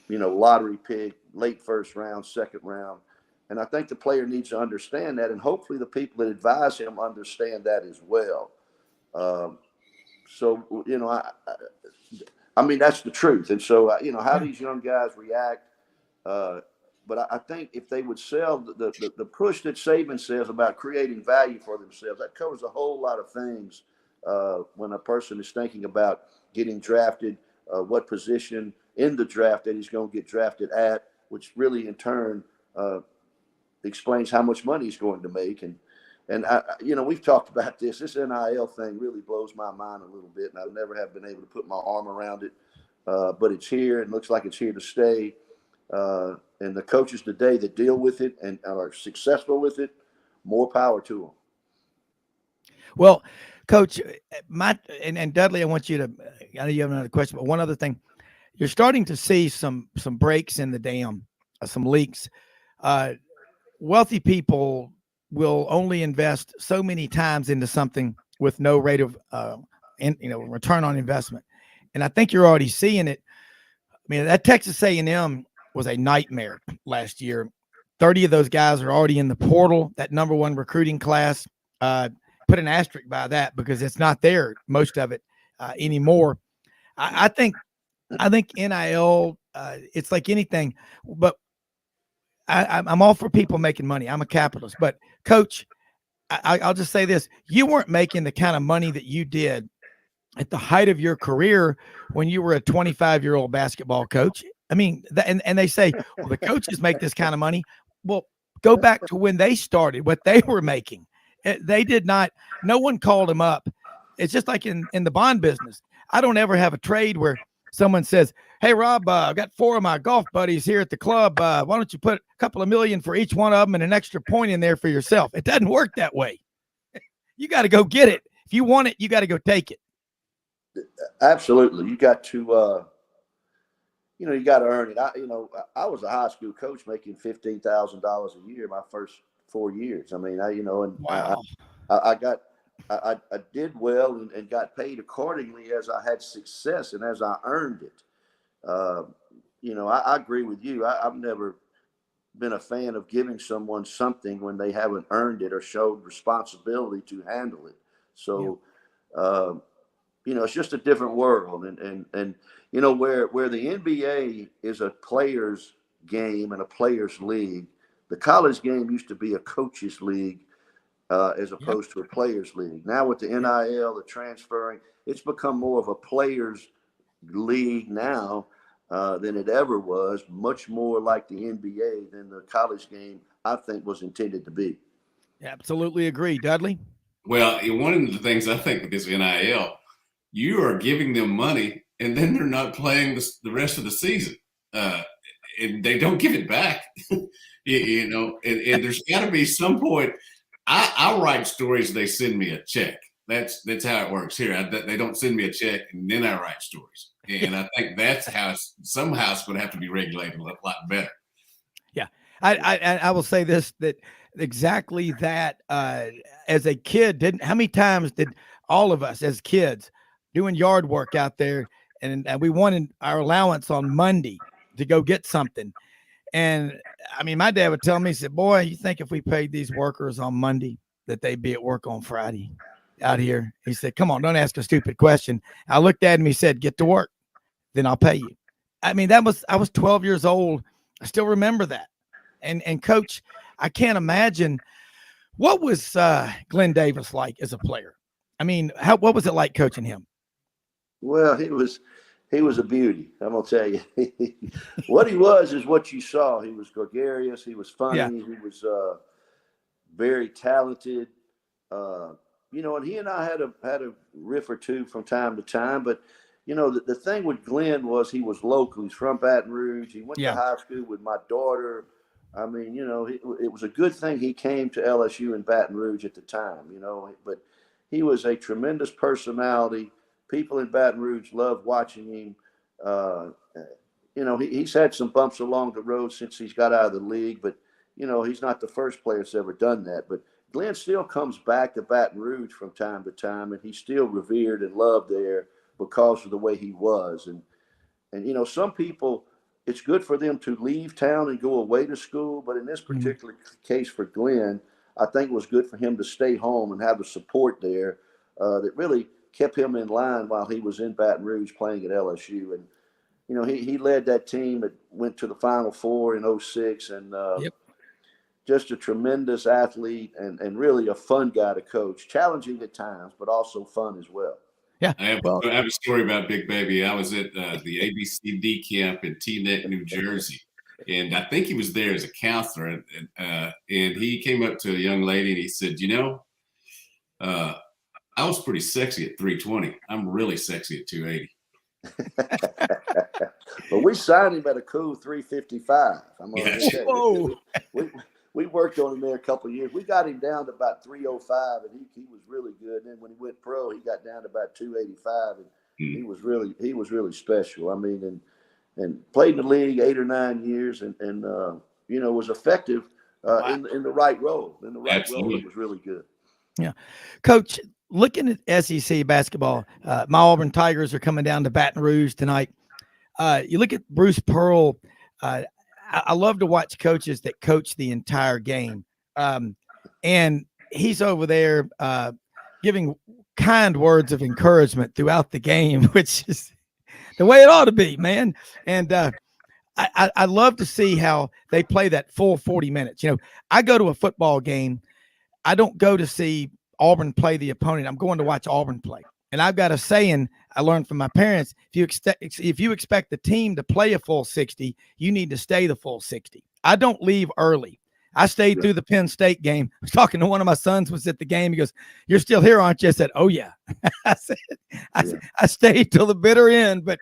Speaker 7: lottery pick, late first round, second round. And I think the player needs to understand that. And hopefully the people that advise him understand that as well. So, I mean, that's the truth. And so, how these young guys react. But I think if they would sell the push that Saban says about creating value for themselves, that covers a whole lot of things. When a person is thinking about getting drafted, what position in the draft that he's going to get drafted at, which really in turn explains how much money he's going to make. And we've talked about this. This NIL thing really blows my mind a little bit, and I never have been able to put my arm around it. But it's here, and looks like it's here to stay. And the coaches today that deal with it and are successful with it, more power to them.
Speaker 2: Well, Coach, and Dudley, I want you to, I know you have another question, but one other thing. You're starting to see some breaks in the dam, some leaks. Wealthy people will only invest so many times into something with no rate of, return on investment. And I think you're already seeing it. I mean, that Texas A&M was a nightmare last year. 30 of those guys are already in the portal, that number 1 recruiting class. Put an asterisk by that because it's not there, most of it anymore. I think NIL, it's like anything, but I'm all for people making money. I'm a capitalist, but Coach, I'll just say this. You weren't making the kind of money that you did at the height of your career when you were a 25-year-old basketball coach. I mean, and they say, well, the coaches make this kind of money. Well, go back to when they started, what they were making. They did not, no one called them up. It's just like in the bond business. I don't ever have a trade where someone says, hey, Rob, I've got 4 of my golf buddies here at the club. Why don't you put a couple of million for each one of them and an extra point in there for yourself? It doesn't work that way. You got to go get it. If you want it, you got to go take it.
Speaker 7: Absolutely. You got to, you got to earn it. I was a high school coach making $15,000 a year my first 4 years. I mean,
Speaker 2: Wow.
Speaker 7: I did well and got paid accordingly as I had success and as I earned it. I agree with you. I've never been a fan of giving someone something when they haven't earned it or showed responsibility to handle it. So, it's just a different world. And where the NBA is a player's game and a player's league, the college game used to be a coach's league as opposed to a player's league. Now with the NIL, the transferring, it's become more of a player's league now than it ever was, much more like the NBA than the college game, I think, was intended to be.
Speaker 2: Absolutely agree. Dudley?
Speaker 3: Well, one of the things I think with this NIL, you are giving them money and then they're not playing the rest of the season. And they don't give it back, and there's got to be some point. I write stories, they send me a check. That's how it works here. They don't send me a check and then I write stories. And I think that's how somehow it's going to have to be regulated a lot better.
Speaker 2: Yeah. I will say this, that exactly that as a kid, how many times did all of us as kids doing yard work out there and we wanted our allowance on Monday to go get something. And I mean, my dad would tell me, he said, boy, you think if we paid these workers on Monday that they'd be at work on Friday out here? He said, come on, don't ask a stupid question. I looked at him, he said, get to work, then I'll pay you. I mean, I was 12 years old. I still remember that. And Coach, I can't imagine, what was Glenn Davis like as a player? I mean, what was it like coaching him?
Speaker 7: Well, he was a beauty. I'm gonna tell you, what he was is what you saw. He was gregarious. He was funny.
Speaker 2: Yeah.
Speaker 7: He was very talented. And he and I had a riff or two from time to time. But the thing with Glenn was he was local. He's from Baton Rouge. He went to high school with my daughter. I mean, it was a good thing he came to LSU in Baton Rouge at the time. But he was a tremendous personality. People in Baton Rouge loved watching him. He's had some bumps along the road since he's got out of the league, but, he's not the first player that's ever done that. But Glenn still comes back to Baton Rouge from time to time, and he's still revered and loved there because of the way he was. And some people, it's good for them to leave town and go away to school. But in this particular case for Glenn, I think it was good for him to stay home and have the support there that really kept him in line while he was in Baton Rouge playing at LSU. And, he led that team that went to the Final Four in 2006 and just a tremendous athlete and really a fun guy to coach, challenging at times, but also fun as well.
Speaker 2: Yeah.
Speaker 3: I have a story about Big Baby. I was at the ABCD camp in Teaneck, New Jersey, and I think he was there as a counselor. And he came up to a young lady and he said, I was pretty sexy at 320. I'm really sexy at 280.
Speaker 7: But we signed him at a cool 355.
Speaker 2: Whoa.
Speaker 7: We worked on him there a couple of years. We got him down to about 305, and he was really good. And then when he went pro, he got down to about 285, and he was really special. I mean, and played in the league 8 or 9 years, and was effective in the right role. In the right role, it was really good.
Speaker 2: Yeah, Coach. Looking at SEC basketball, my Auburn Tigers are coming down to Baton Rouge tonight. You look at Bruce Pearl. I love to watch coaches that coach the entire game. And he's over there giving kind words of encouragement throughout the game, which is the way it ought to be, man. And I love to see how they play that full 40 minutes. I go to a football game. I don't go to see Auburn play the opponent. I'm going to watch Auburn play. And I've got a saying I learned from my parents. If you expect the team to play a full 60, you need to stay the full 60. I don't leave early. I stayed through the Penn State game. I was talking to one of my sons was at the game. He goes, "You're still here, aren't you?" I said, "Oh yeah." I stayed till the bitter end. But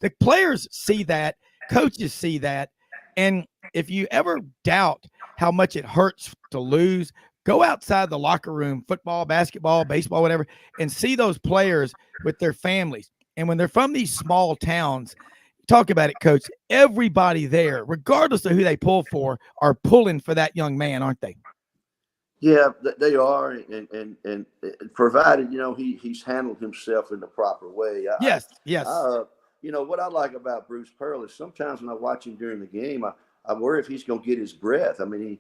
Speaker 2: the players see that, coaches see that. And if you ever doubt how much it hurts to lose, go outside the locker room, football, basketball, baseball, whatever, and see those players with their families. And when they're from these small towns, talk about it, Coach. Everybody there, regardless of who they pull for, are pulling for that young man, aren't they?
Speaker 7: Yeah, they are, and provided he's handled himself in the proper way.
Speaker 2: Yes.
Speaker 7: What I like about Bruce Pearl is sometimes when I watch him during the game, I worry if he's going to get his breath. I mean,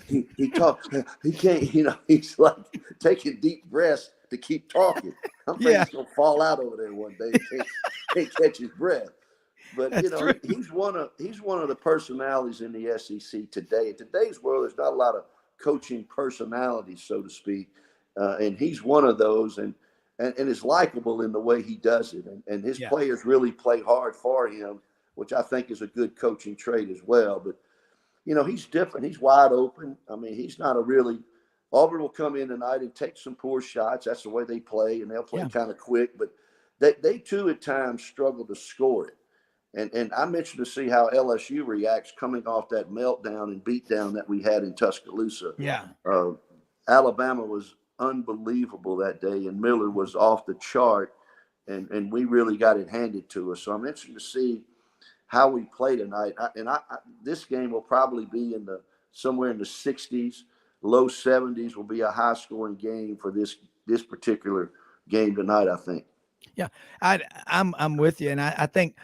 Speaker 7: he talks, he can't, he's like taking deep breaths to keep talking. I'm afraid he's going to fall out over there one day. Can't catch his breath. But he's one of the personalities in the SEC today. In today's world, there's not a lot of coaching personalities, so to speak, and he's one of those, and is likable in the way he does it, and his players really play hard for him, which I think is a good coaching trait as well. But he's different. He's wide open. I mean, he's not a really. Auburn will come in tonight and take some poor shots. That's the way they play, and they'll play kind of quick. But they too at times struggle to score it. And I'm interested to see how LSU reacts coming off that meltdown and beatdown that we had in Tuscaloosa.
Speaker 2: Yeah.
Speaker 7: Alabama was unbelievable that day, and Miller was off the chart, and we really got it handed to us. So I'm interested to see how we play tonight. This game will probably be somewhere in the 60s, low 70s will be a high-scoring game for this particular game tonight, I think.
Speaker 2: Yeah, I'm with you, and I think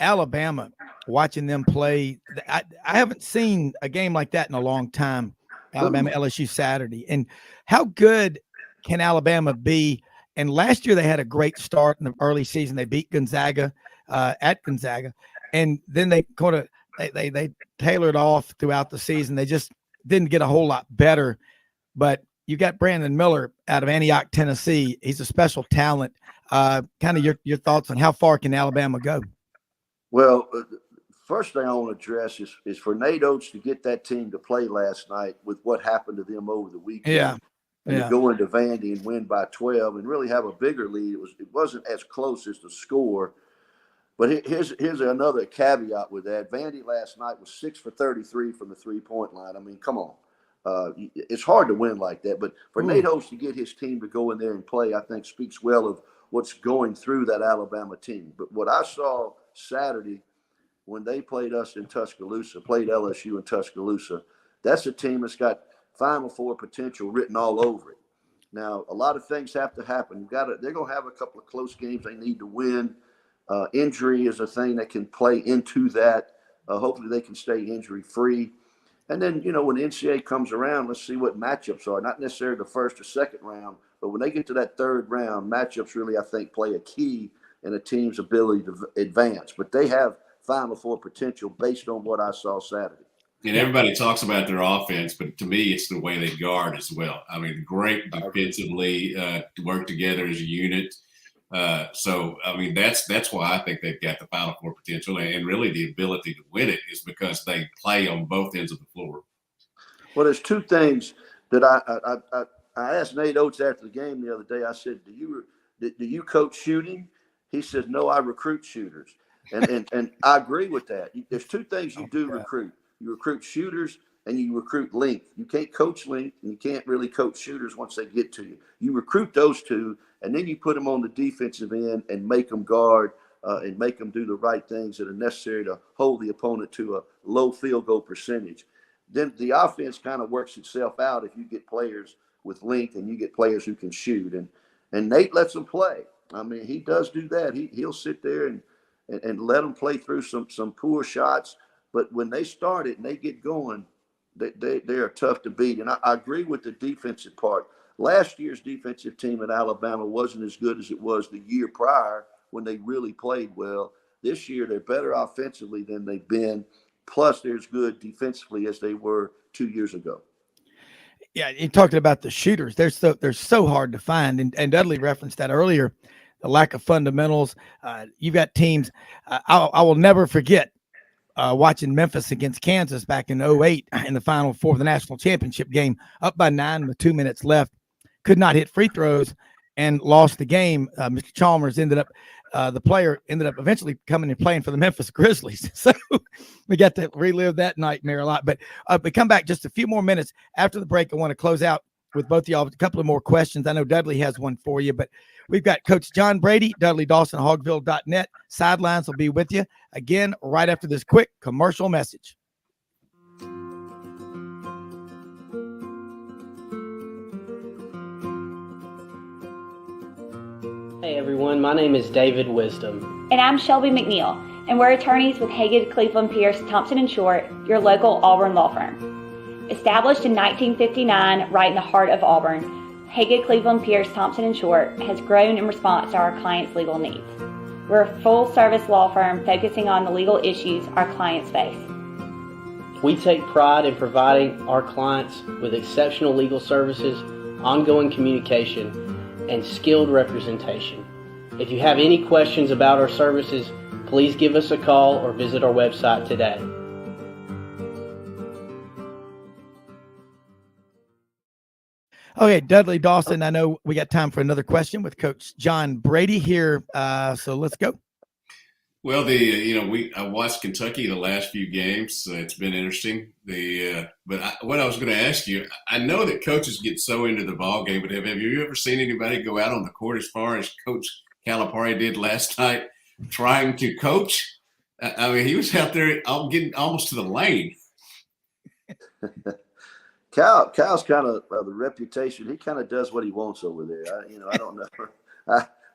Speaker 2: Alabama, watching them play, I haven't seen a game like that in a long time. Alabama LSU Saturday, and how good can Alabama be? And last year they had a great start in the early season. They beat Gonzaga at Gonzaga, and then they kind of they tailored off throughout the season. They just didn't get a whole lot better. But you got Brandon Miller out of Antioch, Tennessee. He's a special talent. Kind of your thoughts on how far can Alabama go?
Speaker 7: Well, first thing I want to address is for Nate Oates to get that team to play last night with what happened to them over the weekend. And to go into Vandy and win by 12 and really have a bigger lead. It wasn't as close as the score. But here's another caveat with that. Vandy last night was 6 for 33 from the three-point line. I mean, come on. It's hard to win like that. But for Nate Oates to get his team to go in there and play, I think speaks well of what's going through that Alabama team. But what I saw Saturday when they played us in Tuscaloosa, played LSU in Tuscaloosa, that's a team that's got Final Four potential written all over it. Now, a lot of things have to happen. They're going to have a couple of close games they need to win. Injury is a thing that can play into that. Hopefully they can stay injury-free. And then, when the NCAA comes around, let's see what matchups are. Not necessarily the first or second round, but when they get to that third round, matchups really, I think, play a key in a team's ability to advance. But they have Final Four potential based on what I saw Saturday.
Speaker 3: And everybody talks about their offense, but to me, it's the way they guard as well. I mean, great defensively to work together as a unit. So, I mean, that's why I think they've got the Final Four potential, and really the ability to win it is because they play on both ends of the floor.
Speaker 7: Well, there's two things that I asked Nate Oates after the game the other day. I said, do you coach shooting? He says, no, I recruit shooters. And I agree with that. There's two things you do recruit. You recruit shooters and you recruit length. You can't coach length and you can't really coach shooters once they get to you. You recruit those two, and then you put them on the defensive end and make them guard and make them do the right things that are necessary to hold the opponent to a low field goal percentage. Then the offense kind of works itself out if you get players with length and you get players who can shoot. And Nate lets them play. I mean, he does do that. He'll sit there and let them play through some poor shots. But when they start it and they get going, they are tough to beat. And I agree with the defensive part. Last year's defensive team at Alabama wasn't as good as it was the year prior when they really played well. This year, they're better offensively than they've been. Plus, they're as good defensively as they were 2 years ago.
Speaker 2: Yeah, you talked about the shooters. They're so hard to find. And Dudley referenced that earlier, the lack of fundamentals. You've got teams. I will never forget watching Memphis against Kansas back in 2008 in the Final Four of the national championship game, up by 9 with 2 minutes left, could not hit free throws and lost the game. Mr. Chalmers the player ended up eventually coming and playing for the Memphis Grizzlies. So we got to relive that nightmare a lot. But we come back just a few more minutes after the break. I want to close out with both of y'all. A couple of more questions. I know Dudley has one for you, but we've got Coach John Brady, Dudley Dawson, hogville.net. Sidelines will be with you again right after this quick commercial message.
Speaker 9: Hey everyone, my name is David Wisdom.
Speaker 10: And I'm Shelby McNeil, and we're attorneys with Haggard, Cleveland, Pierce, Thompson & Short, your local Auburn law firm. Established in 1959 right in the heart of Auburn, Haggard, Cleveland, Pierce, Thompson & Short has grown in response to our clients' legal needs. We're a full-service law firm focusing on the legal issues our clients face.
Speaker 9: We take pride in providing our clients with exceptional legal services, ongoing communication, and skilled representation. If you have any questions about our services, please give us a call or visit our website today.
Speaker 2: Okay, Dudley Dawson, I know we got time for another question with Coach John Brady here, so let's go.
Speaker 3: Well, I watched Kentucky the last few games. It's been interesting. What I was going to ask you, I know that coaches get so into the ball game, but have you ever seen anybody go out on the court as far as Coach Calipari did last night, trying to coach? I mean, he was out there getting almost to the lane.
Speaker 7: Cal's kind of the reputation. He kind of does what he wants over there. I don't know.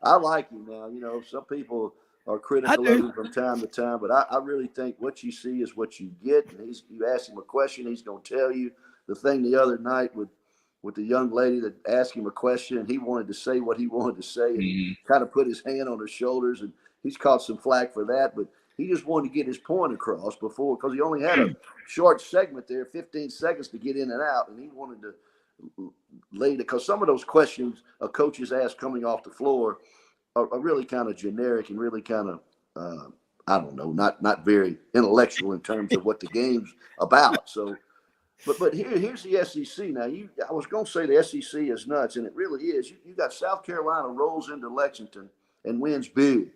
Speaker 7: I like him now. Some people are critical of him from time to time, but I really think what you see is what you get. And you ask him a question, he's going to tell you. The thing the other night with the young lady that asked him a question, and he wanted to say what he wanted to say, and he kind of put his hand on her shoulders, and he's caught some flack for that. But he just wanted to get his point across because he only had a short segment there, 15 seconds to get in and out, and he wanted to lay it, because some of those questions a coach is asked coming off the floor are really kind of generic and really kind of, I don't know, not very intellectual in terms of what the game's about. So, but here's the SEC now. I was going to say the SEC is nuts, and it really is. You got South Carolina rolls into Lexington and wins big,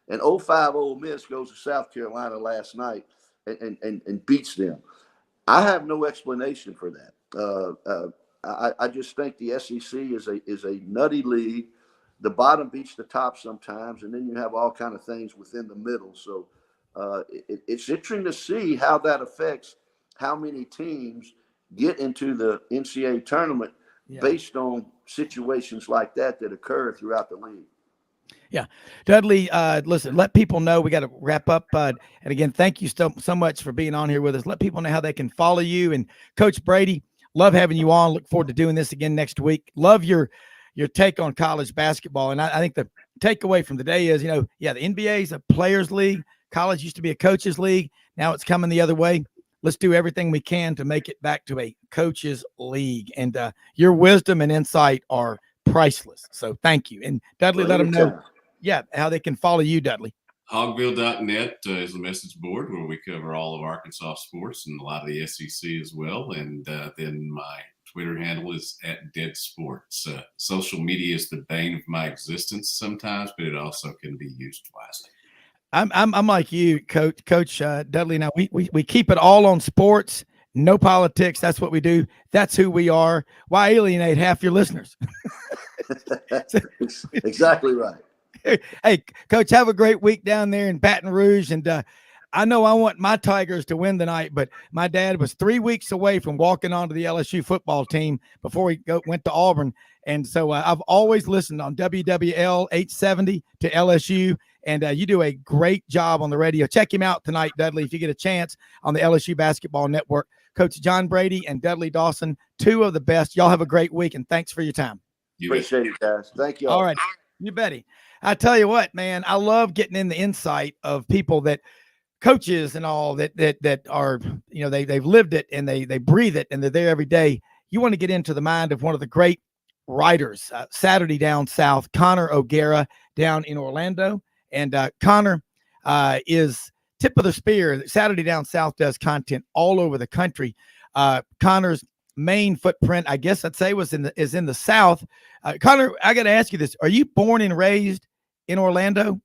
Speaker 7: and 05 Ole Miss goes to South Carolina last night and beats them. I have no explanation for that. I just think the SEC is a nutty league. The bottom beats the top sometimes, and then you have all kind of things within the middle. So it's interesting to see how that affects how many teams get into the NCAA tournament based on situations like that occur throughout the league.
Speaker 2: Yeah. Dudley, listen, let people know we got to wrap up. And again, thank you so much for being on here with us. Let people know how they can follow you. And Coach Brady, love having you on. Look forward to doing this again next week. Love your take on college basketball. And I think the takeaway from the day is, the NBA is a players league. College used to be a coaches league. Now it's coming the other way. Let's do everything we can to make it back to a coaches league. And your wisdom and insight are priceless. So thank you. And Dudley, let them know, how they can follow you, Dudley.
Speaker 3: Hogville.net is the message board where we cover all of Arkansas sports and a lot of the SEC as well. And then my Twitter handle is @DeadSports. Social media is the bane of my existence sometimes, but it also can be used wisely.
Speaker 2: I'm like you, Coach Dudley. Now we keep it all on sports, no politics. That's what we do. That's who we are. Why alienate half your listeners?
Speaker 7: Exactly right.
Speaker 2: Hey, Coach, have a great week down there in Baton Rouge. And I know I want my Tigers to win tonight, but my dad was 3 weeks away from walking onto the LSU football team before he went to Auburn. And so I've always listened on WWL 870 to LSU. And you do a great job on the radio. Check him out tonight, Dudley, if you get a chance on the LSU Basketball Network. Coach John Brady and Dudley Dawson, two of the best. Y'all have a great week, and thanks for your time.
Speaker 7: Appreciate it, guys. Thank you.
Speaker 2: All right. You betty. I tell you what, man, I love getting in the insight of people that coaches and all that are, they've lived it and they breathe it and they're there every day. You want to get into the mind of one of the great writers, Saturday Down South, Connor O'Gara down in Orlando. And Connor is tip of the spear. Saturday Down South does content all over the country. Connor's main footprint, I guess I'd say, is in the South. Connor, I got to ask you this: are you born and raised in Orlando?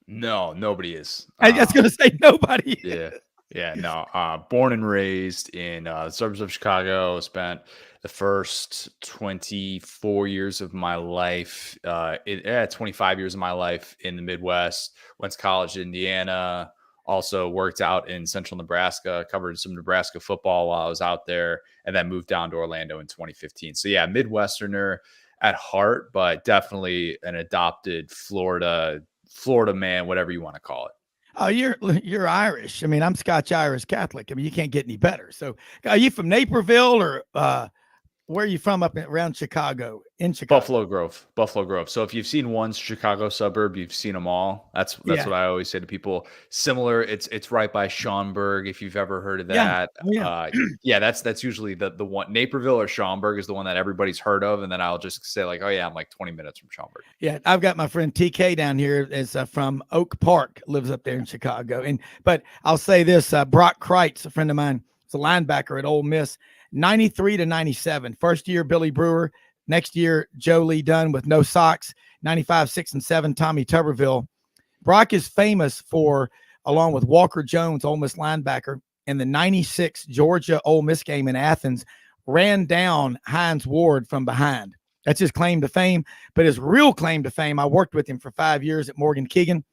Speaker 11: No, nobody is.
Speaker 2: I was going to say nobody.
Speaker 11: Yeah, Yeah, no. Born and raised in the suburbs of Chicago. Spent the first 24 years of my life, 25 years of my life in the Midwest. Went to college in Indiana. Also worked out in central Nebraska. Covered some Nebraska football while I was out there, and then moved down to Orlando in 2015. So yeah, Midwesterner at heart, but definitely an adopted Florida man, whatever you want to call it.
Speaker 2: Oh, you're Irish. I mean, I'm Scotch-Irish Catholic. I mean, you can't get any better. So, are you from Naperville or where are you from around Chicago? In Chicago,
Speaker 11: Buffalo Grove. So if you've seen one Chicago suburb, you've seen them all. That's what I always say to people. Similar. It's right by Schaumburg. If you've ever heard of that, that's usually the one. Naperville or Schaumburg is the one that everybody's heard of, and then I'll just say like, oh yeah, I'm like 20 minutes from Schaumburg.
Speaker 2: Yeah, I've got my friend TK down here. Is from Oak Park, lives up there in Chicago. But I'll say this: Brock Kreitz, a friend of mine, is a linebacker at Ole Miss. 93 to 97. First year, Billy Brewer. Next year, Joe Lee Dunn with no socks. 95, 6, and 7, Tommy Tuberville. Brock is famous for, along with Walker Jones, Ole Miss linebacker, in the 96 Georgia Ole Miss game in Athens, ran down Hines Ward from behind. That's his claim to fame. But his real claim to fame, I worked with him for 5 years at Morgan Keegan.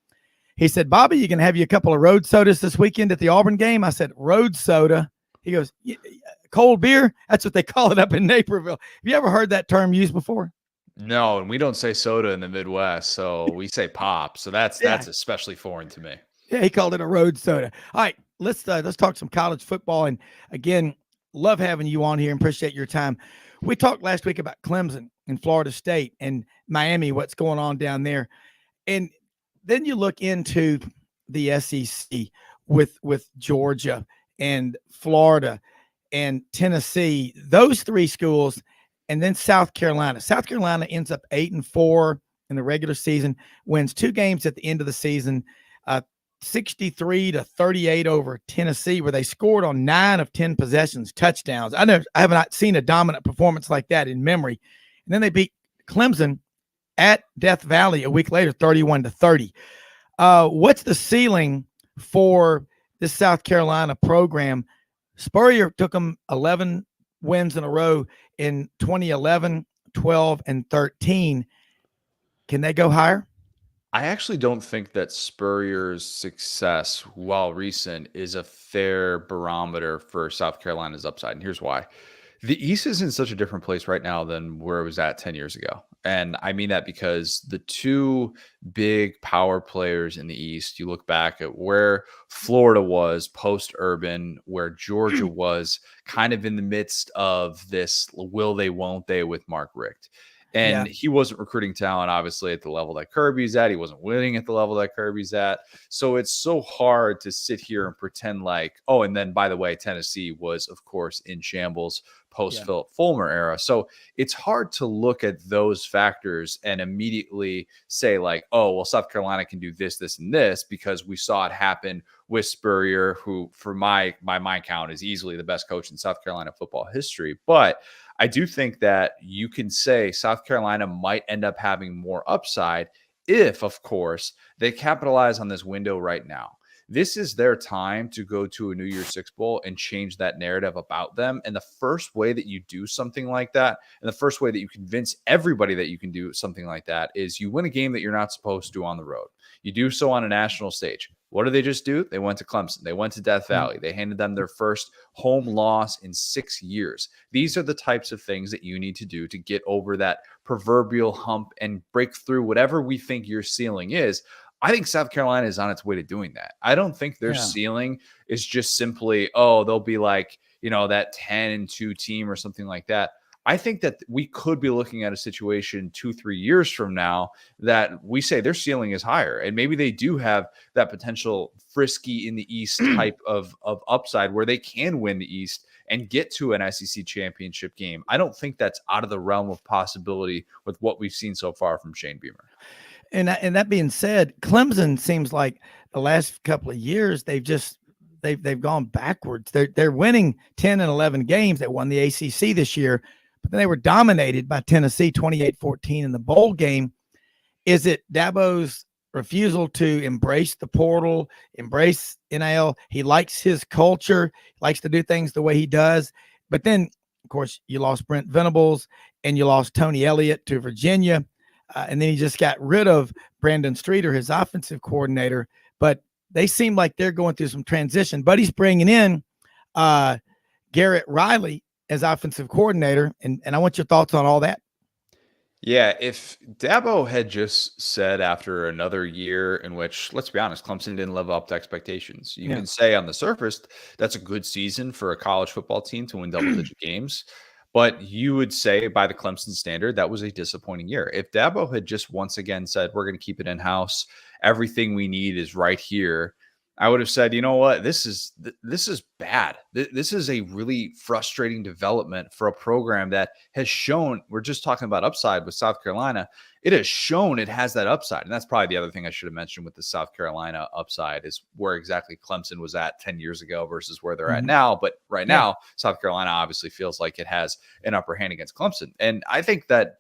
Speaker 2: He said, Bobby, you can have you a couple of road sodas this weekend at the Auburn game. I said, road soda? He goes, cold beer? That's what they call it up in Naperville. Have you ever heard that term used before?
Speaker 11: No, and we don't say soda in the Midwest, so we say pop. So that's especially foreign to me.
Speaker 2: Yeah, he called it a road soda. All right, let's talk some college football. And again, love having you on here and appreciate your time. We talked last week about Clemson and Florida State and Miami, what's going on down there. And then you look into the SEC with Georgia and Florida and Tennessee, those three schools, and then South Carolina. South Carolina ends up 8-4 in the regular season, wins 2 games at the end of the season, 63-38 over Tennessee, where they scored on 9 of 10 possessions, touchdowns. I have not seen a dominant performance like that in memory. And then they beat Clemson at Death Valley a week later, 31-30. What's the ceiling for this South Carolina program? Spurrier took them 11 wins in a row in 2011, 12, and 13. Can they go higher?
Speaker 11: I actually don't think that Spurrier's success, while recent, is a fair barometer for South Carolina's upside. And here's why. The East is in such a different place right now than where it was at 10 years ago. And I mean that because the two big power players in the East, you look back at where Florida was post-Urban, where Georgia was kind of in the midst of this will they, won't they with Mark Richt. And he wasn't recruiting talent, obviously, at the level that Kirby's at. He wasn't winning at the level that Kirby's at. So it's so hard to sit here and pretend like, oh, and then, by the way, Tennessee was, of course, in shambles post-Philip Fulmer era. So it's hard to look at those factors and immediately say like, oh, well, South Carolina can do this, this, and this because we saw it happen with Spurrier, who, for my mind count, is easily the best coach in South Carolina football history. But I do think that you can say South Carolina might end up having more upside if, of course, they capitalize on this window right now. This is their time to go to a New Year's Six Bowl and change that narrative about them. And the first way that you do something like that, and the first way that you convince everybody that you can do something like that, is you win a game that you're not supposed to on the road. You do so on a national stage. What did they just do? They went to Clemson. They went to Death Valley. They handed them their first home loss in 6 years. These are the types of things that you need to do to get over that proverbial hump and break through whatever we think your ceiling is. I think South Carolina is on its way to doing that. I don't think their ceiling is just simply, oh, they'll be like, that 10-2 team or something like that. I think that we could be looking at a situation 2-3 years from now that we say their ceiling is higher. And maybe they do have that potential frisky in the East type of upside where they can win the East and get to an SEC championship game. I don't think that's out of the realm of possibility with what we've seen so far from Shane Beamer.
Speaker 2: And that being said, Clemson seems like the last couple of years they've gone backwards. They're winning 10 and 11 games. They won the ACC this year, but then they were dominated by Tennessee 28-14 in the bowl game. Is it Dabo's refusal to embrace the portal, embrace NIL. He likes his culture, likes to do things the way he does. But then, of course, you lost Brent Venables and you lost Tony Elliott to Virginia. And then he just got rid of Brandon Streeter, his offensive coordinator. But they seem like they're going through some transition. But he's bringing in Garrett Riley as offensive coordinator. And I want your thoughts on all that.
Speaker 11: Yeah, if Dabo had just said after another year in which, let's be honest, Clemson didn't live up to expectations, you can say on the surface that's a good season for a college football team to win double-digit games. But you would say by the Clemson standard, that was a disappointing year. If Dabo had just once again said, we're going to keep it in-house, everything we need is right here, I would have said, you know what, this is bad. This is a really frustrating development for a program that has shown, we're just talking about upside with South Carolina. It has shown it has that upside. And that's probably the other thing I should have mentioned with the South Carolina upside is where exactly Clemson was at 10 years ago versus where they're at now. But right now, South Carolina obviously feels like it has an upper hand against Clemson. And I think that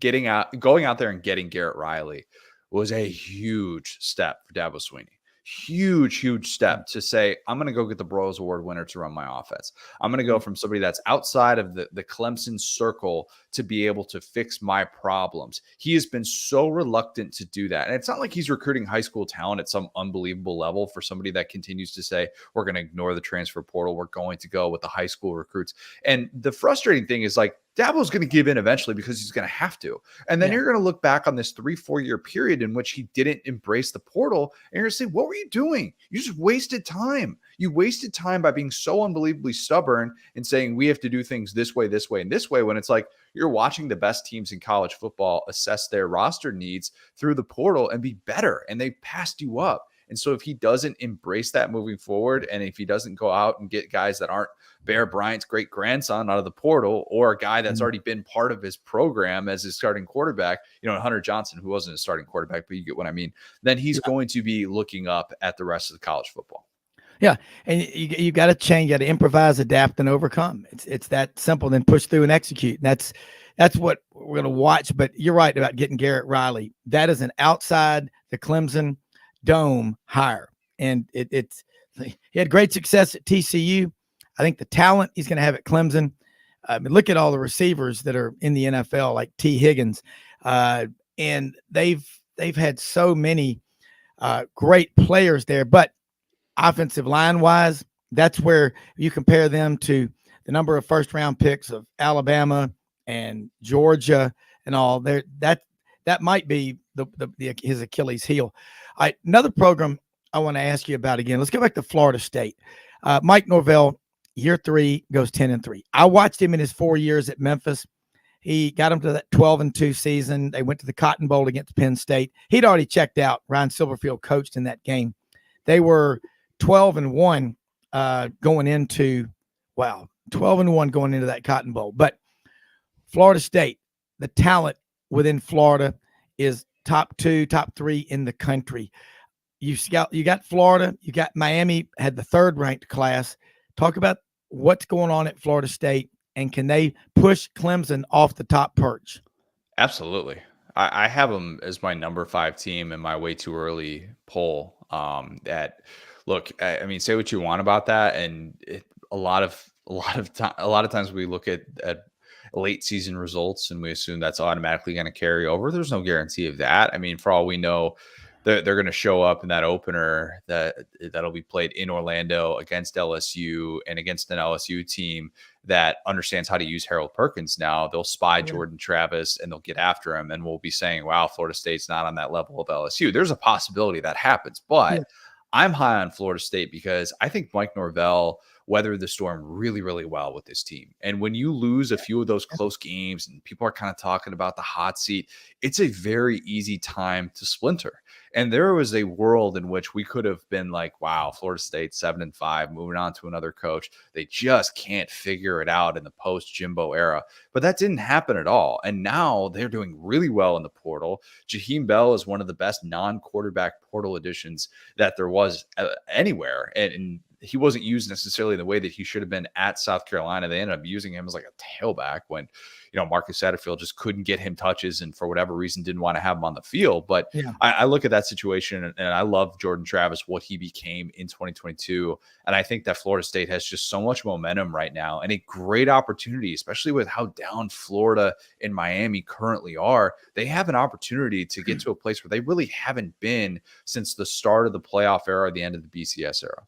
Speaker 11: going out there and getting Garrett Riley was a huge step for Dabo Swinney. Huge step to say, I'm going to go get the Broyles Award winner to run my offense. I'm going to go from somebody that's outside of the Clemson circle to be able to fix my problems. He has been so reluctant to do that. And it's not like he's recruiting high school talent at some unbelievable level for somebody that continues to say, we're going to ignore the transfer portal. We're going to go with the high school recruits. And the frustrating thing is like, Dabo's going to give in eventually because he's going to have to. And then you're going to look back on this 3-4 year period in which he didn't embrace the portal. And you're going to say, what were you doing? You just wasted time. You wasted time by being so unbelievably stubborn and saying, we have to do things this way, and this way, when it's like you're watching the best teams in college football assess their roster needs through the portal and be better. And they passed you up. And so if he doesn't embrace that moving forward, and if he doesn't go out and get guys that aren't Bear Bryant's great grandson out of the portal, or a guy that's already been part of his program as his starting quarterback, Hunter Johnson, who wasn't a starting quarterback, but you get what I mean, then he's going to be looking up at the rest of the college football.
Speaker 2: Yeah. And you got to change, you got to improvise, adapt, and overcome. It's that simple. Then push through and execute. And that's what we're going to watch. But you're right about getting Garrett Riley. That is an outside the Clemson dome hire. And he had great success at TCU. I think the talent he's going to have at Clemson. Look at all the receivers that are in the NFL, like T. Higgins. And they've had so many great players there. But offensive line wise, that's where you compare them to the number of first round picks of Alabama and Georgia and all there. That might be his Achilles heel. All right, another program I want to ask you about again. Let's go back to Florida State. Mike Norvell, year 3, goes 10-3. I watched him in his 4 years at Memphis. He got him to that 12-2 season. They went to the Cotton Bowl against Penn State. He'd already checked out. Ryan Silverfield coached in that game. They were 12-1 going into 12-1 going into that Cotton Bowl. But Florida State, the talent within Florida is top 2, top 3 in the country. You got Florida, you got Miami, had the 3rd ranked class. Talk about what's going on at Florida State, and can they push Clemson off the top perch?
Speaker 11: Absolutely. I have them as my number 5 team in my way too early poll. Look, I mean, say what you want about that, and a lot of times we look at late season results and we assume that's automatically going to carry over. There's no guarantee of that. I mean, for all we know, they're going to show up in that opener that'll be played in Orlando against LSU and against an LSU team that understands how to use Harold Perkins now. They'll spy Jordan Travis and they'll get after him, and we'll be saying, wow, Florida State's not on that level of LSU. There's a possibility that happens, but I'm high on Florida State because I think Mike Norvell weathered the storm really, really well with this team. And when you lose a few of those close games and people are kind of talking about the hot seat, it's a very easy time to splinter. And there was a world in which we could have been like, wow, Florida State 7-5, moving on to another coach. They just can't figure it out in the post-Jimbo era. But that didn't happen at all. And now they're doing really well in the portal. Jaheim Bell is one of the best non-quarterback portal additions that there was anywhere. And he wasn't used necessarily the way that he should have been at South Carolina. They ended up using him as like a tailback when, Marcus Satterfield just couldn't get him touches and for whatever reason didn't want to have him on the field. But
Speaker 2: Yeah.
Speaker 11: I look at that situation and I love Jordan Travis, what he became in 2022. And I think that Florida State has just so much momentum right now and a great opportunity, especially with how down Florida and Miami currently are. They have an opportunity to get to a place where they really haven't been since the start of the playoff era, the end of the BCS era.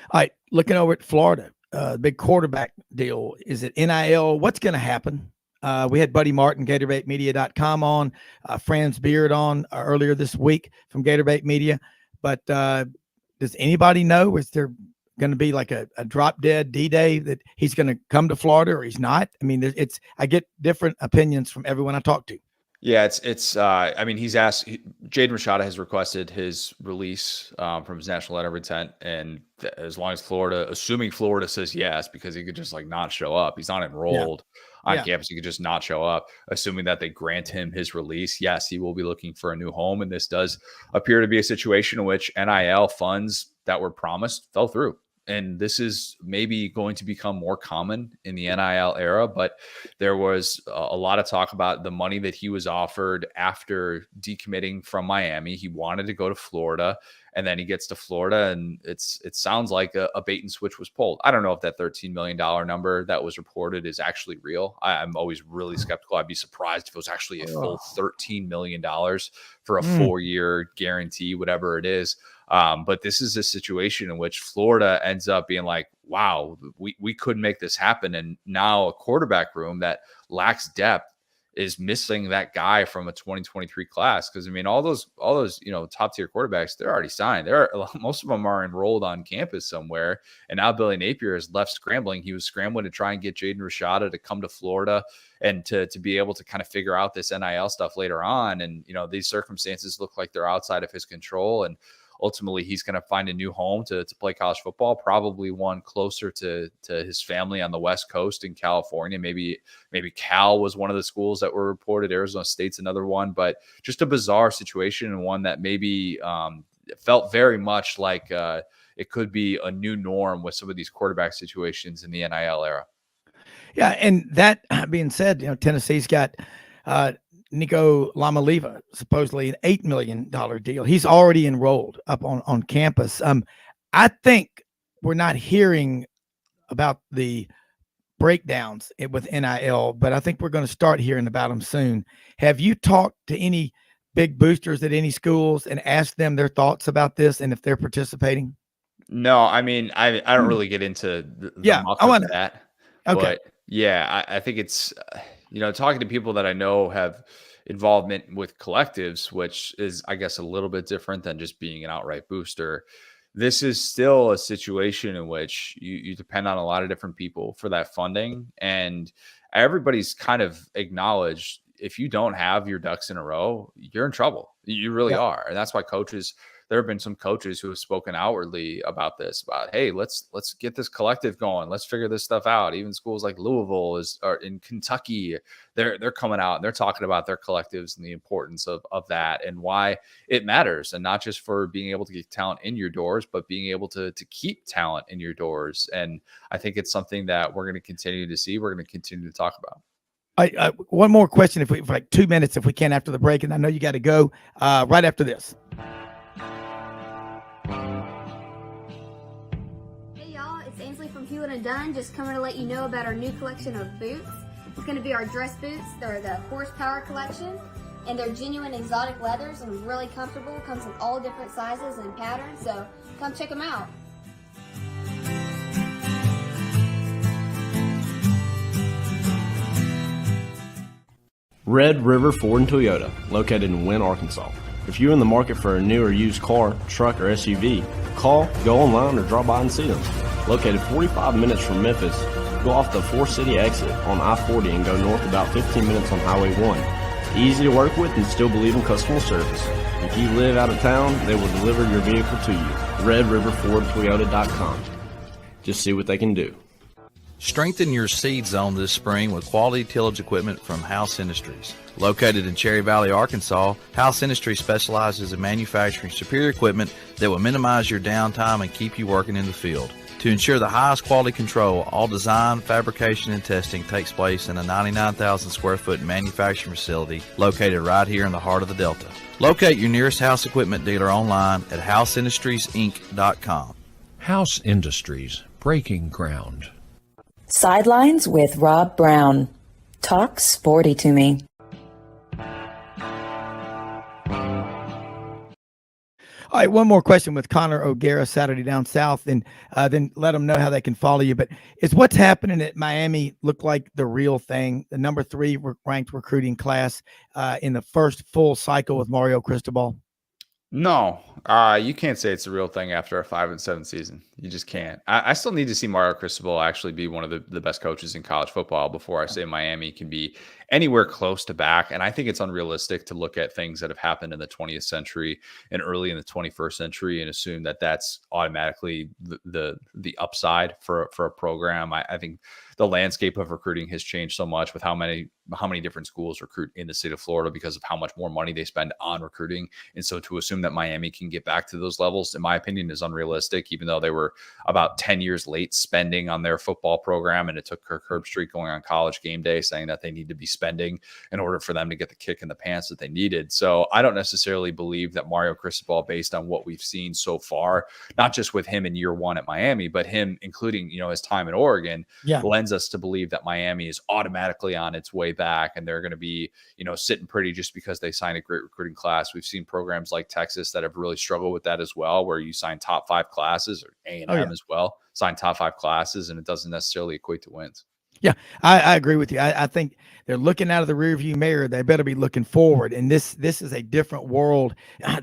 Speaker 2: All right, looking over at Florida, big quarterback deal. Is it NIL? What's going to happen? We had Buddy Martin, GatorbaitMedia.com on, Franz Beard on earlier this week from Gatorbait Media. But does anybody know? Is there going to be like a drop dead D-Day that he's going to come to Florida or he's not? I mean, I get different opinions from everyone I talk to.
Speaker 11: Yeah, I mean, he's asked, Jaden Rashada has requested his release from his national letter of intent. And as long as assuming Florida says yes, because he could just like not show up, he's not enrolled on campus, he could just not show up, assuming that they grant him his release. Yes, he will be looking for a new home. And this does appear to be a situation in which NIL funds that were promised fell through. And this is maybe going to become more common in the NIL era, but there was a lot of talk about the money that he was offered after decommitting from Miami. He wanted to go to Florida, and then he gets to Florida, and it sounds like a bait and switch was pulled. I don't know if that $13 million number that was reported is actually real. I'm always really skeptical. I'd be surprised if it was actually a full $13 million for a 4-year guarantee, whatever it is. But this is a situation in which Florida ends up being like, wow, we couldn't make this happen. And now a quarterback room that lacks depth is missing that guy from a 2023 class. Cause I mean, all those, top tier quarterbacks, they're already signed. Most of them are enrolled on campus somewhere. And now Billy Napier is left scrambling. He was scrambling to try and get Jaden Rashada to come to Florida and to be able to kind of figure out this NIL stuff later on. And, these circumstances look like they're outside of his control. And ultimately, he's going to find a new home to play college football, probably one closer to his family on the West Coast in California. Maybe Cal was one of the schools that were reported. Arizona State's another one, but just a bizarre situation and one that maybe felt very much like it could be a new norm with some of these quarterback situations in the NIL era. Yeah, and that being said, Tennessee's got Nico Lamaliva, supposedly an $8 million deal. He's already enrolled up on campus. I think we're not hearing about the breakdowns with NIL, but I think we're going to start hearing about them soon. Have you talked to any big boosters at any schools and asked them their thoughts about this and if they're participating? No, I mean, I don't really get into I want that. Okay. But yeah, I think it's, talking to people that I know have involvement with collectives, which is, I guess, a little bit different than just being an outright booster. This is still a situation in which you depend on a lot of different people for that funding. And everybody's kind of acknowledged if you don't have your ducks in a row, you're in trouble. You really are. And that's why there have been some coaches who have spoken outwardly about this, about, hey, let's get this collective going. Let's figure this stuff out. Even schools like Louisville or in Kentucky, they're coming out and they're talking about their collectives and the importance of that and why it matters. And not just for being able to get talent in your doors, but being able to keep talent in your doors. And I think it's something that we're going to continue to see. We're going to continue to talk about. One more question, for like 2 minutes, if we can, after the break. And I know you got to go right after this.
Speaker 8: Done, just coming to let you know about our new collection of boots. It's going to be our dress boots. They're the horsepower collection, and they're genuine exotic leathers and really comfortable. Comes in all different sizes and patterns, so come check them out.
Speaker 4: Red River Ford and Toyota, located in Wynne, Arkansas. If you're in the market for a new or used car, truck, or SUV, call, go online, or drop by and see them. Located 45 minutes from Memphis, go off the 4 City exit on I-40 and go north about 15 minutes on Highway 1. Easy to work with and still believe in customer service. If you live out of town, they will deliver your vehicle to you. RedRiverFordToyota.com. Just see what they can do.
Speaker 5: Strengthen your seed zone this spring with quality tillage equipment from House Industries. Located in Cherry Valley, Arkansas, House Industries specializes in manufacturing superior equipment that will minimize your downtime and keep you working in the field. To ensure the highest quality control, all design, fabrication, and testing takes place in a 99,000 square foot manufacturing facility located right here in the heart of the Delta. Locate your nearest House Equipment dealer online at houseindustriesinc.com.
Speaker 6: House Industries, breaking ground.
Speaker 1: Sidelines with Rob Browne. Talk sporty to me.
Speaker 2: All right, one more question with Connor O'Gara, Saturday Down South, and then let them know how they can follow you. But is what's happening at Miami look like the real thing? The number 3 ranked recruiting class in the first full cycle with Mario Cristobal?
Speaker 11: No, you can't say it's a real thing after a 5-7 season. You just can't. I still need to see Mario Cristobal actually be one of the best coaches in college football before I say Miami can be anywhere close to back. And I think it's unrealistic to look at things that have happened in the 20th century and early in the 21st century and assume that that's automatically the upside for a program. I think the landscape of recruiting has changed so much with how many different schools recruit in the state of Florida because of how much more money they spend on recruiting. And so to assume that Miami can get back to those levels, in my opinion, is unrealistic, even though they were about 10 years late spending on their football program. And it took Kirk Herbstreit going on College Game Day saying that they need to be spending in order for them to get the kick in the pants that they needed. So I don't necessarily believe that Mario Cristobal, based on what we've seen so far, not just with him in year 1 at Miami, but him including, his time in Oregon, lends us to believe that Miami is automatically on its way back and they're going to be, sitting pretty just because they signed a great recruiting class. We've seen programs like Texas that have really struggled with that as well, where you sign top 5 classes, or A&M as well, sign top 5 classes, and it doesn't necessarily equate to wins.
Speaker 2: Yeah, I agree with you. I think they're looking out of the rearview mirror. They better be looking forward. And this is a different world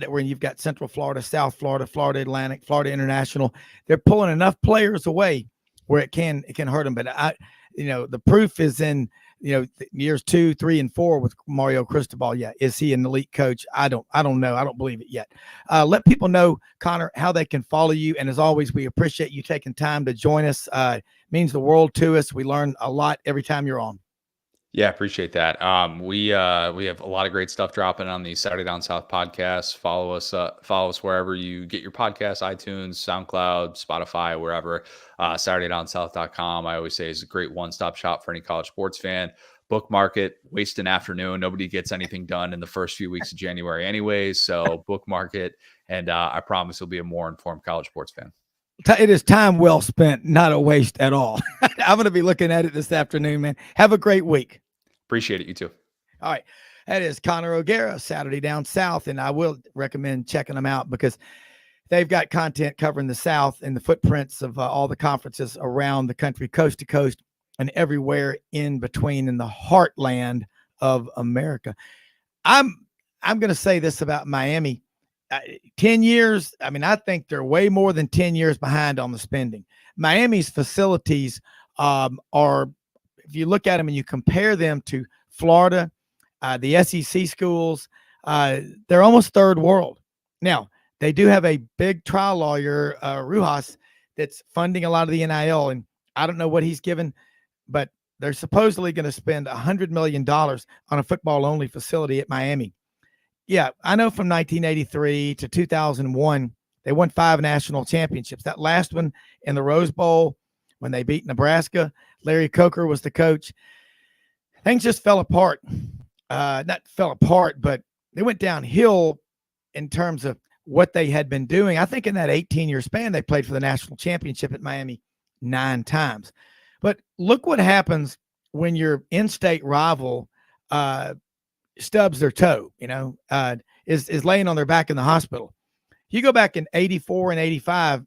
Speaker 2: where you've got Central Florida, South Florida, Florida Atlantic, Florida International. They're pulling enough players away where it can hurt them. But the proof is in years 2, 3, and 4 with Mario Cristobal. Yeah, is he an elite coach? I don't know. I don't believe it yet. Let people know, Connor, how they can follow you. And as always, we appreciate you taking time to join us. It means the world to us. We learn a lot every time you're on.
Speaker 11: Yeah, appreciate that. We have a lot of great stuff dropping on the Saturday Down South podcast. Follow us wherever you get your podcasts, iTunes, SoundCloud, Spotify, wherever. SaturdayDownSouth.com, I always say, is a great one-stop shop for any college sports fan. Bookmark it, waste an afternoon. Nobody gets anything done in the first few weeks of January anyways, so bookmark it, and I promise you'll be a more informed college sports fan.
Speaker 2: It is time well spent, not a waste at all. I'm going to be looking at it this afternoon, man. Have a great week.
Speaker 11: Appreciate it. You too.
Speaker 2: All right. That is Connor O'Gara, Saturday Down South. And I will recommend checking them out because they've got content covering the South and the footprints of all the conferences around the country, coast to coast and everywhere in between, in the heartland of America. I'm going to say this about Miami. 10 years. I mean, I think they're way more than 10 years behind on the spending. Miami's facilities are, if you look at them and you compare them to Florida, the SEC schools, they're almost third world. Now, they do have a big trial lawyer, Rujas, that's funding a lot of the NIL. And I don't know what he's given, but they're supposedly going to spend $100 million on a football-only facility at Miami. Yeah, I know from 1983 to 2001, they won 5 national championships. That last one in the Rose Bowl when they beat Nebraska, Larry Coker was the coach. Things just fell apart. Not fell apart, but they went downhill in terms of what they had been doing. I think in that 18-year span, they played for the national championship at Miami 9 times. But look what happens when your in-state rival stubs their toe, is laying on their back in the hospital. You go back in 84 and 85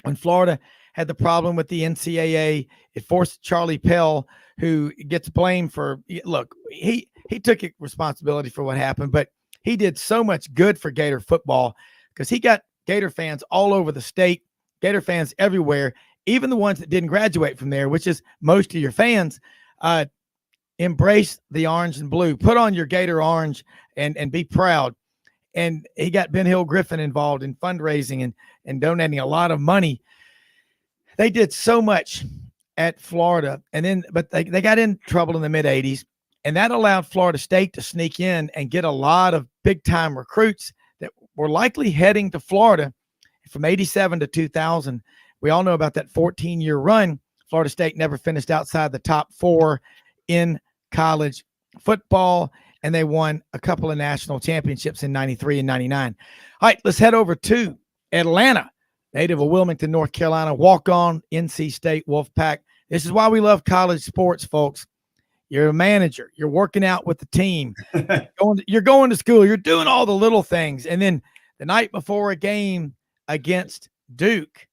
Speaker 2: when Florida had the problem with the NCAA. It forced Charlie Pell, who gets blamed for, look, he took responsibility for what happened, but he did so much good for Gator football because he got Gator fans all over the state, Gator fans everywhere, even the ones that didn't graduate from there, which is most of your fans. Embrace the orange and blue, put on your Gator orange and be proud. And he got Ben Hill Griffin involved in fundraising and donating a lot of money. They did so much at Florida. But they got in trouble in the mid 80s, and that allowed Florida State to sneak in and get a lot of big time recruits that were likely heading to Florida from 87 to 2000 we all know about that 14-year run. Florida State never finished outside the top 4 in college football, and they won a couple of national championships in 93 and 99. All right, let's head over to Atlanta. Native of Wilmington, North Carolina, walk-on NC State Wolfpack. This is why we love college sports, folks. You're a manager. You're working out with the team. You're going to school. You're doing all the little things. And then the night before a game against Duke,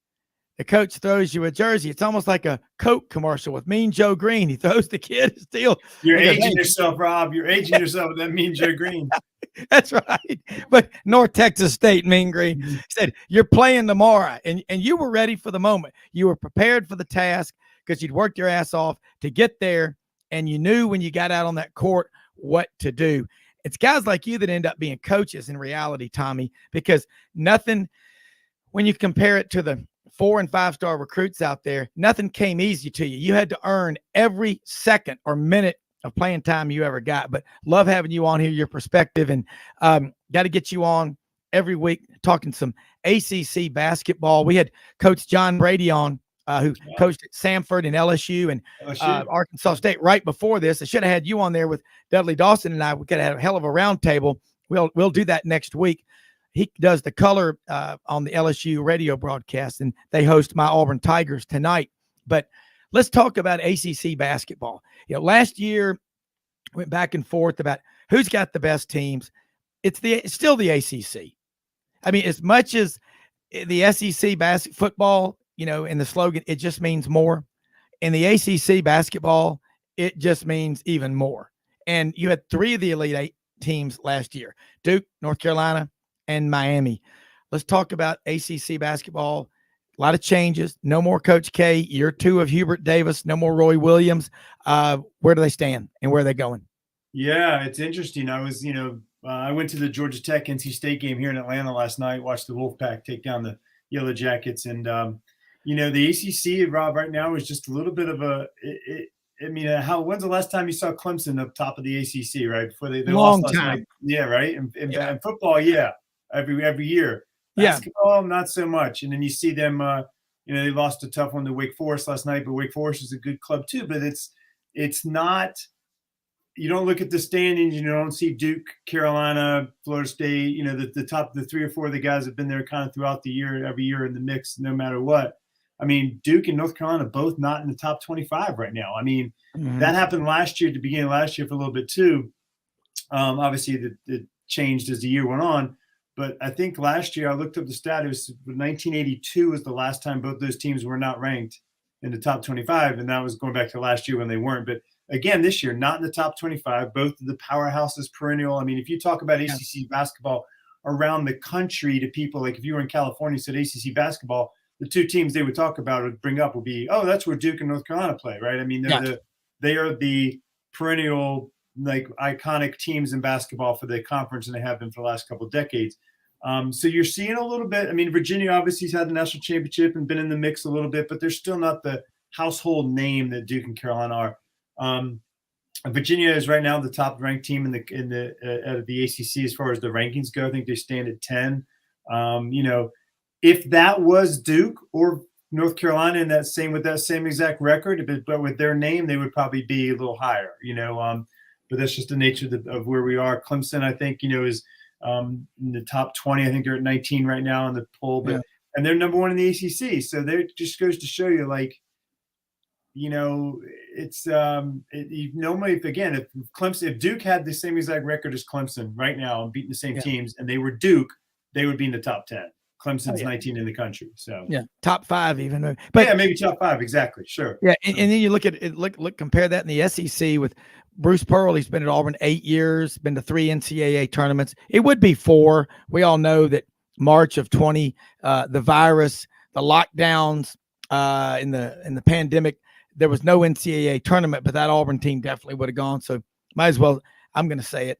Speaker 2: the coach throws you a jersey. It's almost like a Coke commercial with Mean Joe Green. He throws the kid a steal.
Speaker 12: You're aging yourself, Rob. You're aging yourself with that Mean Joe Green.
Speaker 2: That's right. But North Texas State, Mean Green, said, you're playing tomorrow. And you were ready for the moment. You were prepared for the task because you'd worked your ass off to get there. And you knew when you got out on that court what to do. It's guys like you that end up being coaches in reality, Tommy, because nothing, when you compare it to the 4- and 5-star recruits out there, nothing came easy to you. You had to earn every second or minute of playing time you ever got. But love having you on here, your perspective, and got to get you on every week talking some ACC basketball. We had Coach John Brady on, who coached at Samford and LSU and Arkansas State right before this. I should have had you on there with Dudley, Dawson, and I. We could have had a hell of a round table. We'll do that next week. He does the color on the LSU radio broadcast, and they host my Auburn Tigers tonight. But let's talk about ACC basketball. Last year went back and forth about who's got the best teams. It's still the ACC. I mean, as much as the SEC football, in the slogan, it just means more. In the ACC basketball, it just means even more. And you had 3 of the Elite 8 teams last year: Duke, North Carolina, and Miami. Let's talk about ACC basketball. A lot of changes. No more Coach K. Year 2 of Hubert Davis. No more Roy Williams. Where do they stand and where are they going?
Speaker 12: Yeah, it's interesting. I was, I went to the Georgia Tech NC State game here in Atlanta last night, watched the Wolfpack take down the Yellow Jackets. And, the ACC, Rob, right now is just a little bit of when's the last time you saw Clemson up top of the ACC, right? Before they
Speaker 2: Long
Speaker 12: lost
Speaker 2: time.
Speaker 12: last night. Yeah, right. And football, yeah, every year. Basketball, not so much. And then you see them, they lost a tough one to Wake Forest last night, but Wake Forest is a good club too. But it's not. You don't look at the standings. You don't see Duke, Carolina, Florida State. The top, the 3 or 4 of the guys have been there kind of throughout the year, every year in the mix, no matter what. I mean, Duke and North Carolina both not in the top 25 right now. I mean, that happened last year, at the beginning of last year for a little bit too. Obviously, it changed as the year went on. But I think last year I looked up the stat. It was 1982 was the last time both those teams were not ranked in the top 25, and that was going back to last year when they weren't. But again, this year, not in the top 25. Both of the powerhouses perennial. I mean, if you talk about ACC basketball around the country to people, like if you were in California and said ACC basketball, the 2 teams they would talk about or bring up would be, oh, that's where Duke and North Carolina play, right? I mean, they are the perennial, like, iconic teams in basketball for the conference, and they have been for the last couple of decades. So you're seeing a little bit. I mean, Virginia obviously has had the national championship and been in the mix a little bit, but they're still not the household name that Duke and Carolina are. Virginia is right now the top ranked team in the ACC as far as the rankings go. I think they stand at 10. If that was Duke or North Carolina with that same exact record, but with their name, they would probably be a little higher. But that's just the nature of where we are. Clemson, I think, is in the top 20. I think they're at 19 right now in the poll, and they're number 1 in the ACC. So that just goes to show you, like, it's normally, if Duke had the same exact record as Clemson right now and beating the same teams, and they were Duke, they would be in the top 10. Clemson's 19 in the country, so
Speaker 2: top 5 even. But
Speaker 12: maybe top 5, exactly, sure.
Speaker 2: Yeah, and then you look at it. Compare that in the SEC with Bruce Pearl. He's been at Auburn 8 years, been to 3 NCAA tournaments. It would be 4. We all know that March of 20, the virus, the lockdowns, in the pandemic, there was no NCAA tournament, but that Auburn team definitely would have gone. So might as well. I'm going to say it.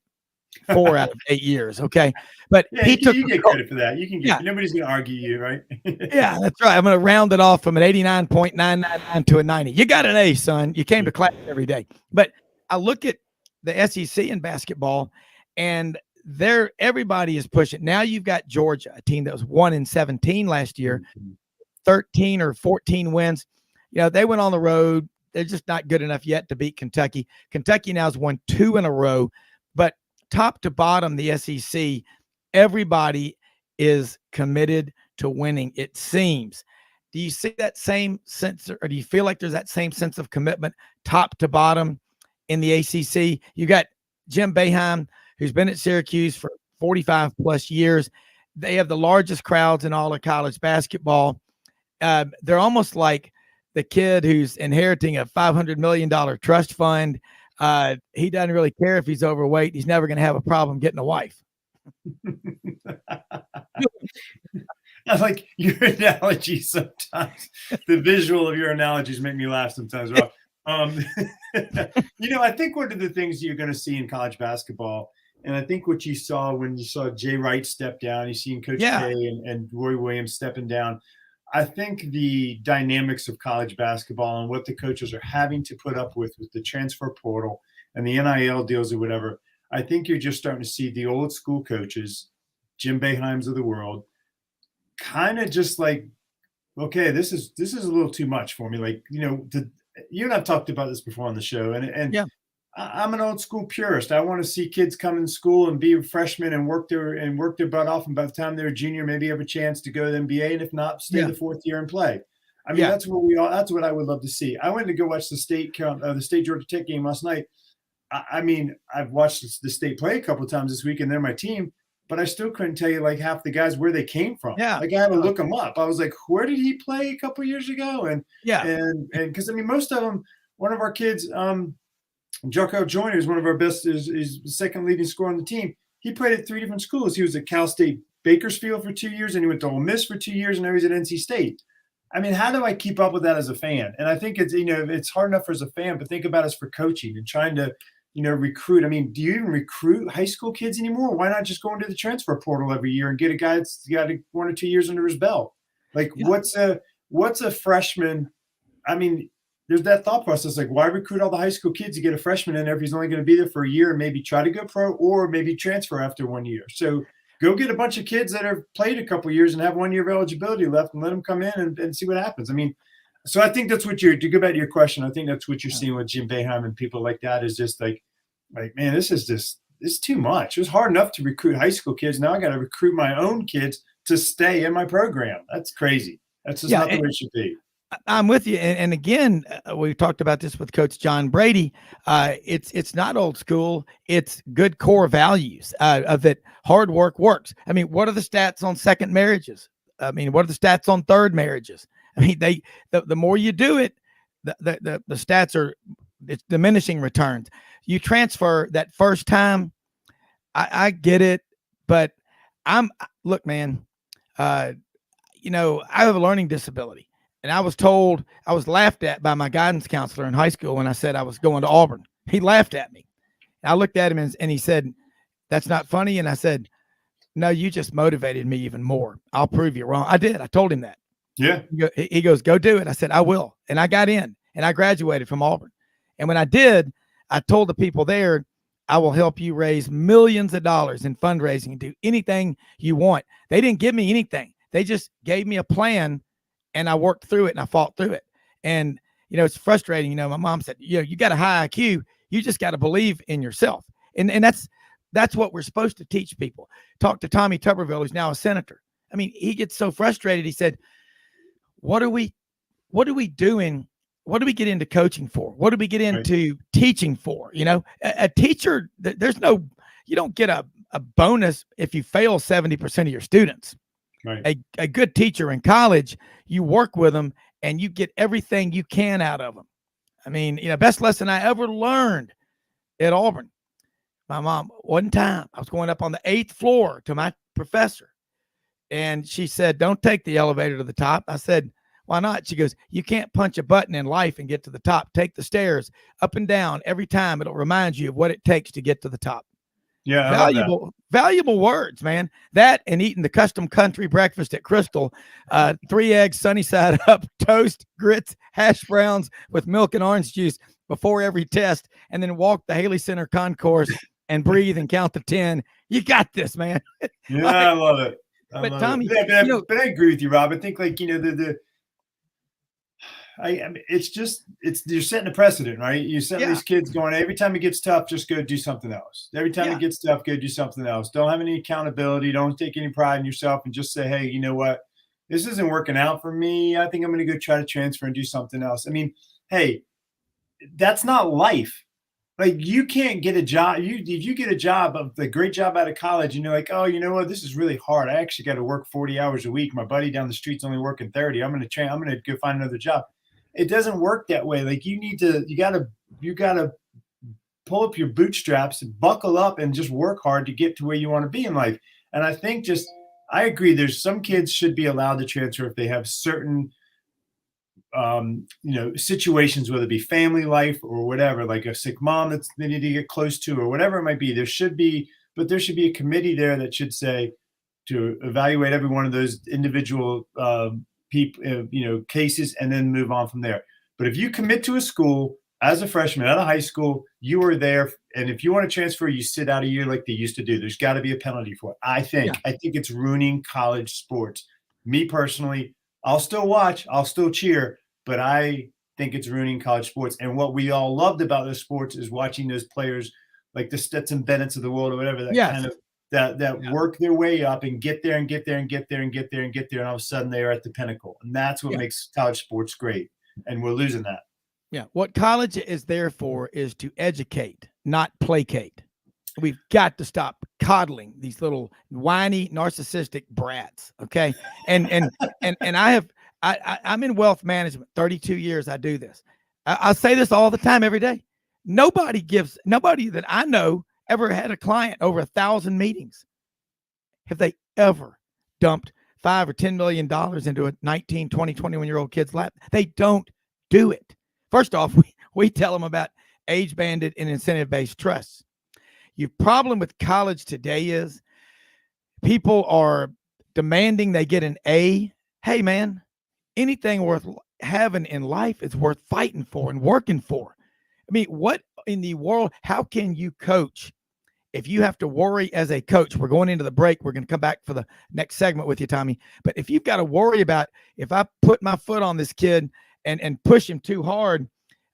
Speaker 2: 4 out of 8 years. Okay. But
Speaker 12: you get credit for that. You can get, nobody's going to argue you, right?
Speaker 2: Yeah, that's right. I'm going to round it off from an 89.999 to a 90. You got an A, son. You came to class every day. But I look at the SEC in basketball, and everybody is pushing. Now you've got Georgia, a team that was 1-17 last year. 13 or 14 wins. You know, they went on the road. They're just not good enough yet to beat Kentucky. Kentucky now has won 2 in a row, but top to bottom, the SEC, everybody is committed to winning, it seems. Do you see that same sense, or do you feel like there's that same sense of commitment top to bottom in the ACC? You got Jim Boeheim, who's been at Syracuse for 45 plus years. They have the largest crowds in all of college basketball. They're almost like the kid who's inheriting a $500 million trust fund. He doesn't really care if he's overweight. He's never going to have a problem getting a wife.
Speaker 12: I like your analogies sometimes. The visual of your analogies make me laugh sometimes, Rob. You know, I think one of the things you're going to see in college basketball, and I think what you saw when you saw Jay Wright step down, you've seen Coach K and Roy Williams stepping down. I think the dynamics of college basketball and what the coaches are having to put up with the transfer portal and the NIL deals or whatever, I think you're just starting to see the old school coaches, Jim Boeheims of the world, kind of just like, okay, this is a little too much for me. Like, you know, you and I've talked about this before on the show, and yeah. I'm an old school purist. I want to see kids come in school and be freshmen and work their butt off, and by the time they're a junior, maybe have a chance to go to the NBA, and if not, stay the 4th year and play. I mean, that's what I would love to see. I went to go watch the state Georgia Tech game last night. I mean, I've watched the state play a couple of times this week, and they're my team, but I still couldn't tell you like half the guys where they came from. Yeah, like I had to look them up. I was like, where did he play a couple of years ago? And because I mean, most of them. One of our kids, Jocko Joyner, is one of our best, is the second leading scorer on the team. He played at 3 different schools. He was at Cal State Bakersfield for 2 years, and he went to Ole Miss for 2 years, and now he's at NC State. I mean, how do I keep up with that as a fan? And I think it's, you know, it's hard enough as a fan, but think about us for coaching and trying to, you know, recruit. I mean, do you even recruit high school kids anymore? Why not just go into the transfer portal every year and get a guy that's got 1 or 2 years under his belt? Like, what's a freshman? I mean, there's that thought process, like, why recruit all the high school kids to get a freshman in there if he's only going to be there for a year and maybe try to go pro or maybe transfer after 1 year? So go get a bunch of kids that have played a couple of years and have 1 year of eligibility left and let them come in and see what happens. I mean, so I think that's what to go back to your question, I think that's what you're seeing with Jim Boeheim and people like that, is just like, man, this is too much. It was hard enough to recruit high school kids. Now I got to recruit my own kids to stay in my program. That's crazy. That's just not the way it should be.
Speaker 2: I'm with you. And again, we talked about this with Coach John Brady. It's not old school. It's good core values of that hard work works. I mean, what are the stats on second marriages? I mean, what are the stats on third marriages? I mean, the more you do it, the stats are, it's diminishing returns. You transfer that first time. I get it, but look, man, you know, I have a learning disability. And I was laughed at by my guidance counselor in high school when I said I was going to Auburn. He laughed at me. I looked at him and he said, "That's not funny." And I said, "No, you just motivated me even more. I'll prove you wrong." I did. I told him that.
Speaker 12: Yeah.
Speaker 2: He goes, "Go do it." I said, "I will." And I got in and I graduated from Auburn. And when I did, I told the people there, "I will help you raise millions of dollars in fundraising and do anything you want." They didn't give me anything. They just gave me a plan. And I worked through it and I fought through it. And, you know, it's frustrating. You know, my mom said, you know, you got a high IQ. You just got to believe in yourself. And that's what we're supposed to teach people. Talk to Tommy Tuberville, who's now a senator. I mean, he gets so frustrated. He said, what are we doing? What do we get into coaching for? What do we get into teaching for? You know, a teacher, you don't get a bonus if you fail 70% of your students. Right. A good teacher in college, you work with them and you get everything you can out of them. I mean, you know, best lesson I ever learned at Auburn. My mom, one time I was going up on the 8th floor to my professor and she said, "Don't take the elevator to the top." I said, "Why not?" She goes, "You can't punch a button in life and get to the top. Take the stairs up and down every time. It'll remind you of what it takes to get to the top." Yeah, valuable words, man. That and eating the custom country breakfast at Crystal, 3 eggs, sunny side up, toast, grits, hash browns with milk and orange juice before every test, and then walk the Haley Center concourse and breathe and count to 10. You got this, man.
Speaker 12: Yeah, I love it.
Speaker 2: But Tommy,
Speaker 12: but I agree with you, Rob. I think, like, you know, I mean, you're setting a precedent, right? You're setting these kids going, every time it gets tough, just go do something else. Every time it gets tough, go do something else. Don't have any accountability. Don't take any pride in yourself, and just say, hey, you know what? This isn't working out for me. I think I'm going to go try to transfer and do something else. I mean, hey, that's not life. Like, you can't get a job. If you get a job, a great job out of college, and you're like, oh, you know what? This is really hard. I actually got to work 40 hours a week. My buddy down the street's only working 30. I'm going to go find another job. It doesn't work that way. Like, you gotta pull up your bootstraps and buckle up and just work hard to get to where you want to be in life. And I think I agree. There's some kids should be allowed to transfer if they have certain situations, whether it be family life or whatever, like a sick mom that they need to get close to or whatever it might be. There should be a committee there that should say to evaluate every one of those individual cases and then move on from there. But if you commit to a school as a freshman out of high school, you are there. And if you want to transfer, you sit out a year like they used to do. There's got to be a penalty for it. I think it's ruining college sports. Me personally, I'll still watch, I'll still cheer, but I think it's ruining college sports. And what we all loved about those sports is watching those players like the Stetson Bennett's of the world or whatever, that work their way up and get there and get there and get there and get there and get there. And all of a sudden they are at the pinnacle. And that's what makes college sports great. And we're losing that.
Speaker 2: Yeah. What college is there for is to educate, not placate. We've got to stop coddling these little whiny, narcissistic brats. Okay. And I'm in wealth management, 32 years. I do this. I say this all the time, every day. Nobody that I know ever had a client over 1,000 meetings. Have they ever dumped $5 or $10 million into a 19, 20, 21-year-old kid's lap? They don't do it. First off, we tell them about age-banded and incentive-based trusts. Your problem with college today is people are demanding they get an A. Hey, man, anything worth having in life is worth fighting for and working for. I mean, what in the world, how can you coach if you have to worry as a coach? We're going into the break. We're going to come back for the next segment with you, Tommy. But if you've got to worry about, if I put my foot on this kid and push him too hard,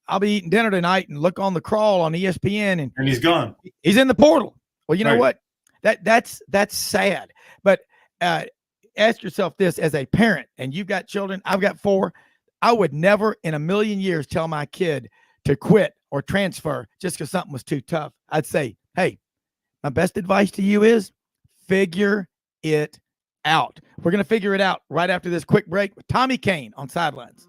Speaker 2: I'll be eating dinner tonight and look on the crawl on ESPN and
Speaker 12: he's gone.
Speaker 2: He's in the portal. Well, you know what? That's sad. But ask yourself this as a parent, and you've got children. I've got 4. I would never in a million years tell my kid to quit or transfer just because something was too tough. I'd say, hey, my best advice to you is figure it out. We're going to figure it out right after this quick break with Tommy Kane on Sidelines.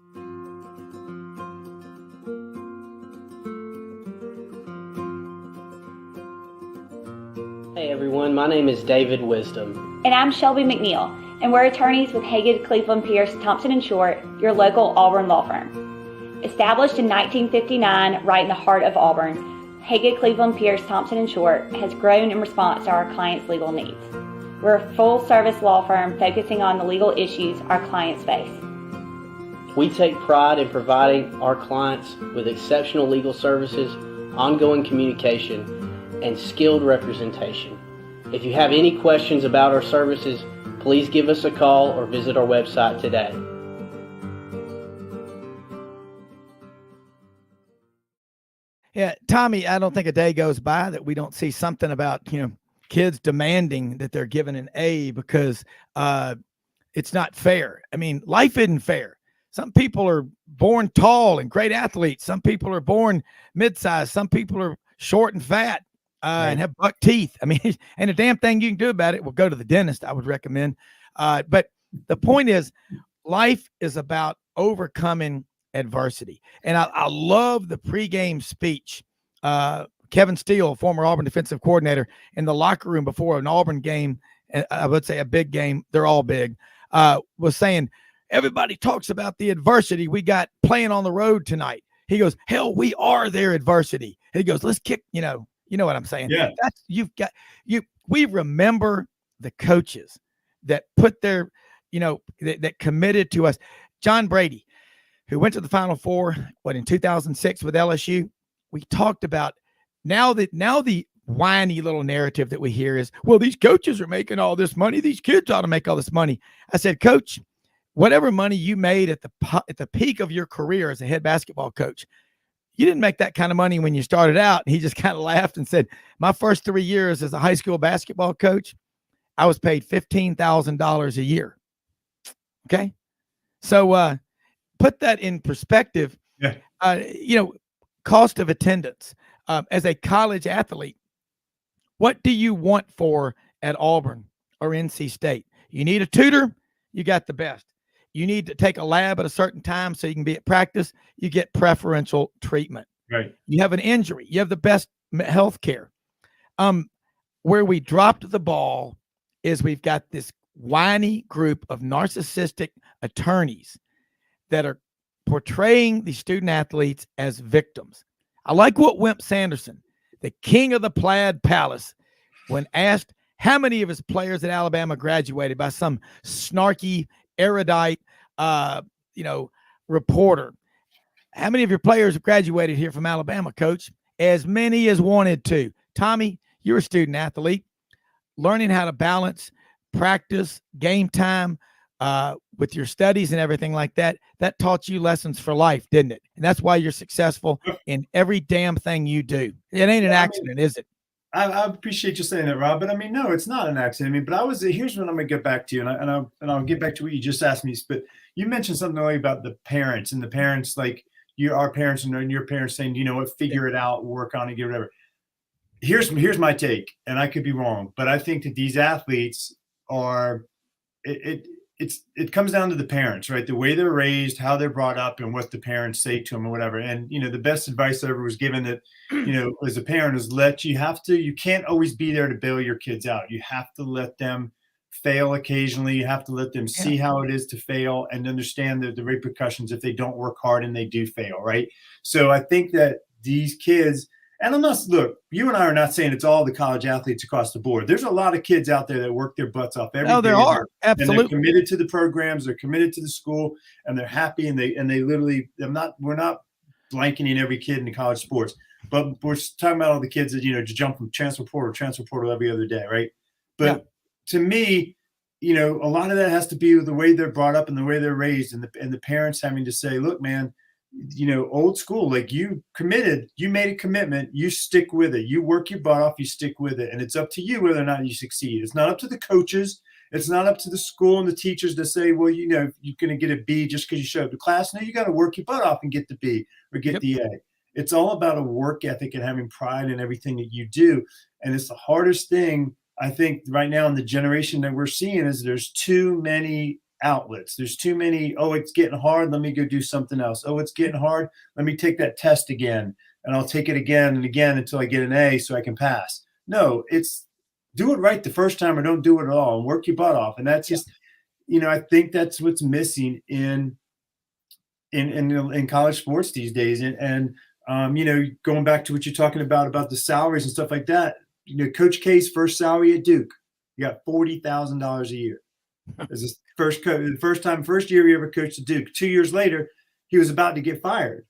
Speaker 9: Hey everyone, my name is David Wisdom.
Speaker 10: And I'm Shelby McNeil, and we're attorneys with Haggard, Cleveland, Pierce, Thompson & Short, your local Auburn law firm. Established in 1959 right in the heart of Auburn, Haggard, Cleveland, Pierce, Thompson & Short has grown in response to our clients' legal needs. We're a full-service law firm focusing on the legal issues our clients face.
Speaker 9: We take pride in providing our clients with exceptional legal services, ongoing communication, and skilled representation. If you have any questions about our services, please give us a call or visit our website today.
Speaker 2: Yeah, Tommy, I don't think a day goes by that we don't see something about, kids demanding that they're given an A because it's not fair. I mean, life isn't fair. Some people are born tall and great athletes. Some people are born mid-sized. Some people are short and fat. And have buck teeth. I mean, and a damn thing you can do about it. Well, go to the dentist, I would recommend. But the point is, life is about overcoming adversity. And I love the pregame speech. Kevin Steele, former Auburn defensive coordinator, in the locker room before an Auburn game, I would say a big game, they're all big, was saying, everybody talks about the adversity we got playing on the road tonight. He goes, hell, we are their adversity. He goes, let's kick, you know what I'm saying?
Speaker 12: Yeah.
Speaker 2: We remember the coaches that put their, that committed to us. John Brady, who went to the Final Four, in 2006 with LSU. We talked about now the whiny little narrative that we hear is, well, these coaches are making all this money. These kids ought to make all this money. I said, Coach, whatever money you made at the peak of your career as a head basketball coach, you didn't make that kind of money when you started out. He just kind of laughed and said, my first 3 years as a high school basketball coach, I was paid $15,000 a year. Okay. So put that in perspective.
Speaker 12: Yeah.
Speaker 2: Cost of attendance. As a college athlete, what do you want for at Auburn or NC State? You need a tutor, you got the best. You need to take a lab at a certain time so you can be at practice, you get preferential treatment.
Speaker 12: Right.
Speaker 2: You have an injury, you have the best health care. Where we dropped the ball is we've got this whiny group of narcissistic attorneys that are portraying the student athletes as victims. I like what Wimp Sanderson, the king of the Plaid Palace, when asked how many of his players at Alabama graduated by some snarky, erudite, reporter. How many of your players have graduated here from Alabama, Coach? As many as wanted to. Tommy, you're a student athlete. Learning how to balance practice, game time, with your studies and everything like that, that taught you lessons for life, didn't it? And that's why you're successful in every damn thing you do. It ain't an accident, is it?
Speaker 12: I appreciate you saying that, Rob, but no, it's not an accident. But here's what I'm going to get back to you, and I'll get back to what you just asked me. But you mentioned something earlier about the parents and the parents, like our parents and your parents saying, you know what, figure it out, work on it, get whatever. Here's my take, and I could be wrong, but I think that these athletes are it comes down to the parents, right? The way they're raised, how they're brought up, and what the parents say to them or whatever. And, the best advice I ever was given that, as a parent is you can't always be there to bail your kids out. You have to let them fail occasionally. You have to let them see how it is to fail and understand the repercussions if they don't work hard and they do fail, right? So I think that these kids, and look, you and I are not saying it's all the college athletes across the board. There's a lot of kids out there that work their butts off every day.
Speaker 2: Oh, there are. Absolutely.
Speaker 12: And they're committed to the programs, they're committed to the school, and they're happy. And they literally, we're not blanketing every kid in the college sports, but we're talking about all the kids that, just jump from transfer portal every other day. Right. But to me, a lot of that has to be with the way they're brought up and the way they're raised, and the parents having to say, look, man, old school, like you committed, you made a commitment, you stick with it, you work your butt off, you stick with it. And it's up to you whether or not you succeed. It's not up to the coaches. It's not up to the school and the teachers to say, well, you're going to get a B just because you showed up to class. No, you got to work your butt off and get the B or get the A. It's all about a work ethic and having pride in everything that you do. And it's the hardest thing, I think, right now in the generation that we're seeing is there's too many outlets. There's too many, oh, it's getting hard, let me go do something else. Oh, it's getting hard, let me take that test again, and I'll take it again and again until I get an A so I can pass. No, it's do it right the first time or don't do it at all and work your butt off. And that's just, I think that's what's missing in college sports these days. And going back to what you're talking about the salaries and stuff like that, Coach K's first salary at Duke, you got $40,000 a year. As his first year he ever coached at Duke. 2 years later, he was about to get fired,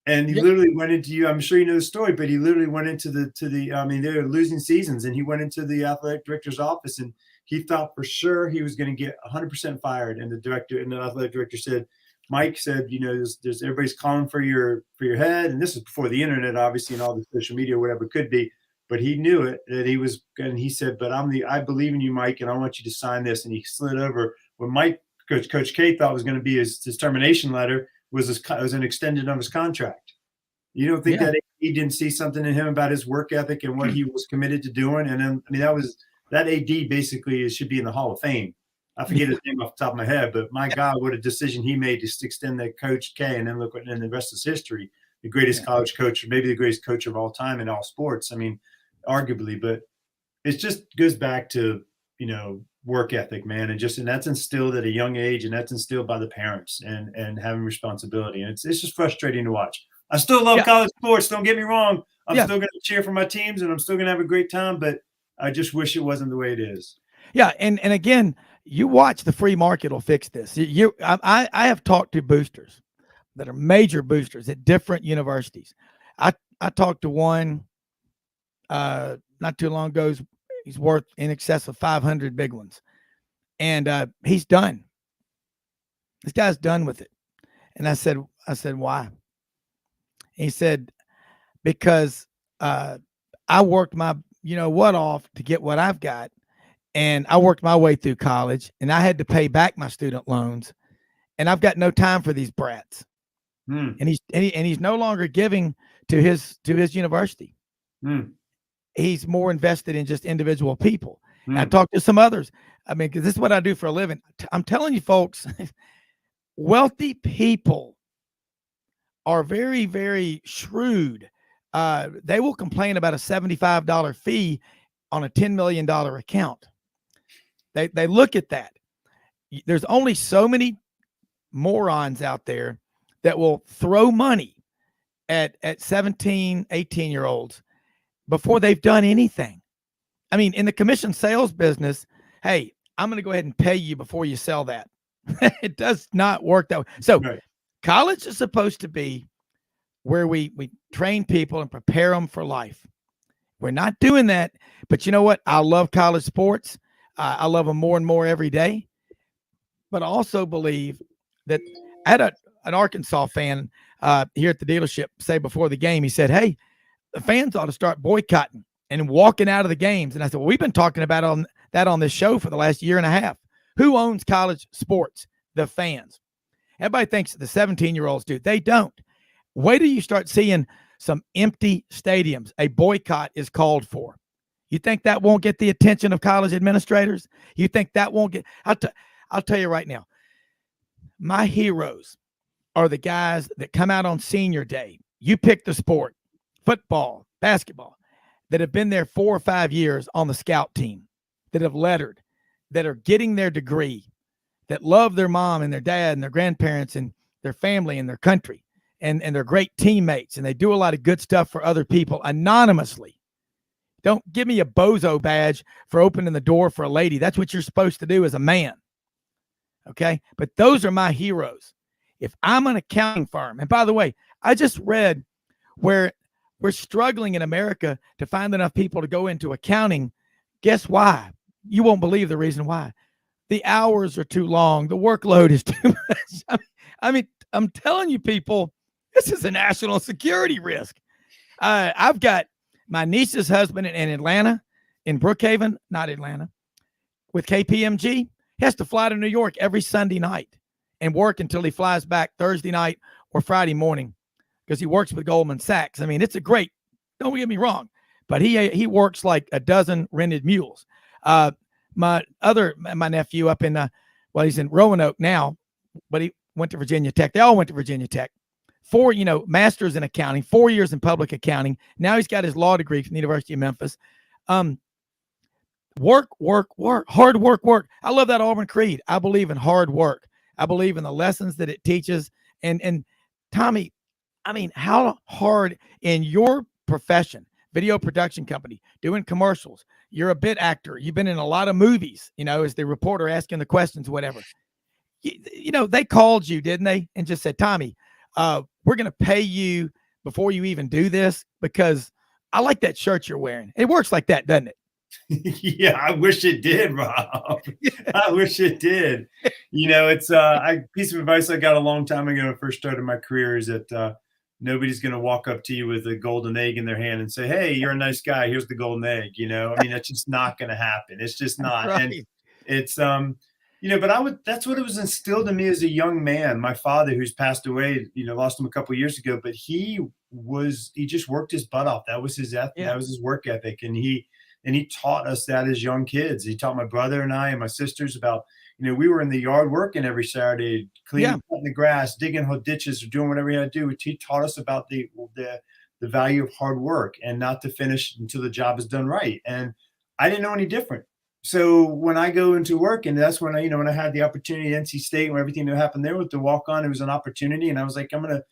Speaker 12: and he literally went into I'm sure you know the story, but he literally went into they were losing seasons, and he went into the athletic director's office, and he thought for sure he was going to get 100% fired. And the athletic director said, Mike said, there's everybody's calling for your head, and this is before the internet, obviously, and all the social media, whatever it could be. But he knew it, that he was, and he said, but I believe in you, Mike, and I want you to sign this. And he slid over what Coach K thought was going to be his termination letter was an extended on his contract. You don't think that he didn't see something in him about his work ethic and what he was committed to doing? And then, that AD basically should be in the Hall of Fame. I forget his name off the top of my head, but my God, what a decision he made to extend that Coach K. And then look what, and the rest is history. The greatest college coach, or maybe the greatest coach of all time in all sports. Arguably, but it just goes back to, work ethic, man. And that's instilled at a young age, and that's instilled by the parents and having responsibility. And it's just frustrating to watch. I still love college sports. Don't get me wrong. I'm still going to cheer for my teams, and I'm still going to have a great time, but I just wish it wasn't the way it is.
Speaker 2: Yeah. And again, you watch, the free market will fix this. I have talked to boosters that are major boosters at different universities. I talked to one, not too long ago. He's worth in excess of 500 big ones, and he's done. This guy's done with it. And I said, why? He said, because I worked my, off to get what I've got. And I worked my way through college, and I had to pay back my student loans, and I've got no time for these brats. And he's no longer giving to his university. He's more invested in just individual people. I talked to some others. I mean, because this is what I do for a living. I'm telling you, folks, wealthy people are very, very shrewd. They will complain about a $75 fee on a $10 million account. They look at that. There's only so many morons out there that will throw money at 17, 18-year-olds before they've done anything. I mean, in the commission sales business, hey, I'm going to go ahead and pay you before you sell that. It does not work that way. So college is supposed to be where we train people and prepare them for life. We're not doing that. But you know what? I love college sports. I love them more and more every day. But I also believe that I had an Arkansas fan here at the dealership say before the game, he said, hey, the fans ought to start boycotting and walking out of the games. And I said, well, we've been talking about on this show for the last year and a half. Who owns college sports? The fans. Everybody thinks the 17-year-olds do. They don't. Wait till you start seeing some empty stadiums. A boycott is called for. You think that won't get the attention of college administrators? You think that won't get – I'll tell you right now, my heroes are the guys that come out on senior day. You pick the sport, football, basketball, that have been there 4 or 5 years on the scout team, that have lettered, that are getting their degree, that love their mom and their dad and their grandparents and their family and their country, and they're great teammates, and they do a lot of good stuff for other people anonymously. Don't give me a bozo badge for opening the door for a lady. That's what you're supposed to do as a man. Okay? But those are my heroes. If I'm an accounting firm, and by the way, I just read where we're struggling in America to find enough people to go into accounting. Guess why? You won't believe the reason why. The hours are too long. The workload is too much. I mean, I'm telling you, people, this is a national security risk. I've got my niece's husband in Atlanta, in Brookhaven, not Atlanta, with KPMG. He has to fly to New York every Sunday night and work until he flies back Thursday night or Friday morning because he works with Goldman Sachs. I mean, it's a great, don't get me wrong, but he works like a dozen rented mules. My nephew up in, he's in Roanoke now, but he went to Virginia Tech. They all went to Virginia Tech. 4, masters in accounting, 4 years in public accounting. Now he's got his law degree from the University of Memphis. Work, hard work. I love that Auburn creed. I believe in hard work. I believe in the lessons that it teaches. And Tommy, I mean, how hard in your profession, video production company, doing commercials, you're a bit actor. You've been in a lot of movies, as the reporter asking the questions, whatever. They called you, didn't they? And just said, Tommy, we're going to pay you before you even do this because I like that shirt you're wearing. It works like that, doesn't it?
Speaker 12: Yeah, I wish it did, Rob. I wish it did. It's a piece of advice I got a long time ago when I first started my career is that nobody's going to walk up to you with a golden egg in their hand and say, hey, you're a nice guy. Here's the golden egg. I mean, that's just not going to happen. It's just not. Right. And it's, but that's what it was instilled in me as a young man. My father, who's passed away, lost him a couple of years ago, but he just worked his butt off. That was his ethic. Yeah. That was his work ethic. And he taught us that as young kids. He taught my brother and I and my sisters about, we were in the yard working every Saturday, cutting the grass, digging ditches, or doing whatever he had to do. He taught us about the value of hard work and not to finish until the job is done right. And I didn't know any different. So when I go into work, and that's when when I had the opportunity at NC State, when everything that happened there with the walk on, it was an opportunity. And I was like, I'm going to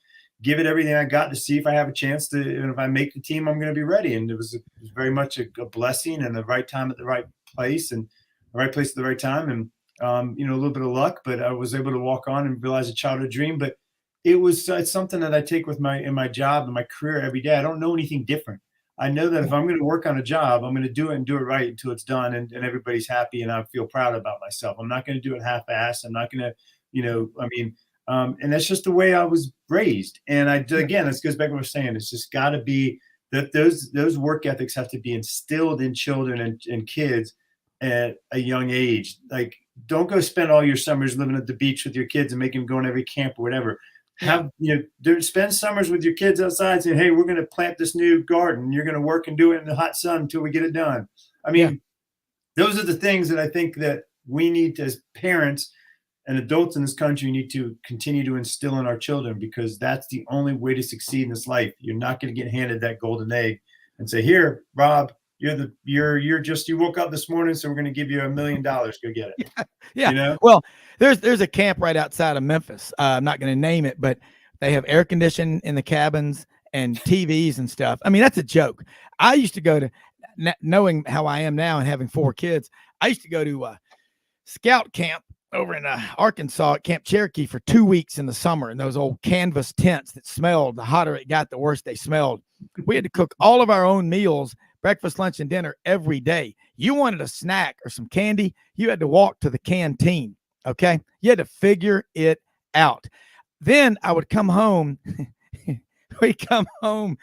Speaker 12: give it everything I got to see if I have a chance to, and if I make the team, I'm going to be ready. And it was very much a blessing and the right time at the right place and the right place at the right time. And, a little bit of luck, but I was able to walk on and realize a childhood dream. But it's something that I take with in my job and my career every day. I don't know anything different. I know that if I'm going to work on a job, I'm going to do it and do it right until it's done and everybody's happy and I feel proud about myself. I'm not going to do it half-assed. I'm not going to I mean, and that's just the way I was raised. And again, this goes back to what I was saying. It's just got to be that those work ethics have to be instilled in children and kids at a young age. Like, don't go spend all your summers living at the beach with your kids and make them go on every camp or whatever. Spend summers with your kids outside saying, hey, we're going to plant this new garden. You're going to work and do it in the hot sun until we get it done. I mean, those are the things that I think that we need to, as parents and adults in this country, need to continue to instill in our children, because that's the only way to succeed in this life. You're not going to get handed that golden egg and say, here, Rob, you woke up this morning, so we're going to give you $1 million. Go get it.
Speaker 2: Yeah. Well, there's a camp right outside of Memphis. I'm not going to name it, but they have air conditioning in the cabins and TVs and stuff. I mean, that's a joke. I used to go to, knowing how I am now and having 4 kids, I used to go to scout camp over in Arkansas at Camp Cherokee for 2 weeks in the summer in those old canvas tents that smelled. The hotter it got, the worse they smelled. We had to cook all of our own meals, breakfast, lunch, and dinner every day. You wanted a snack or some candy, you had to walk to the canteen, okay? You had to figure it out. Then I would come home. We'd come home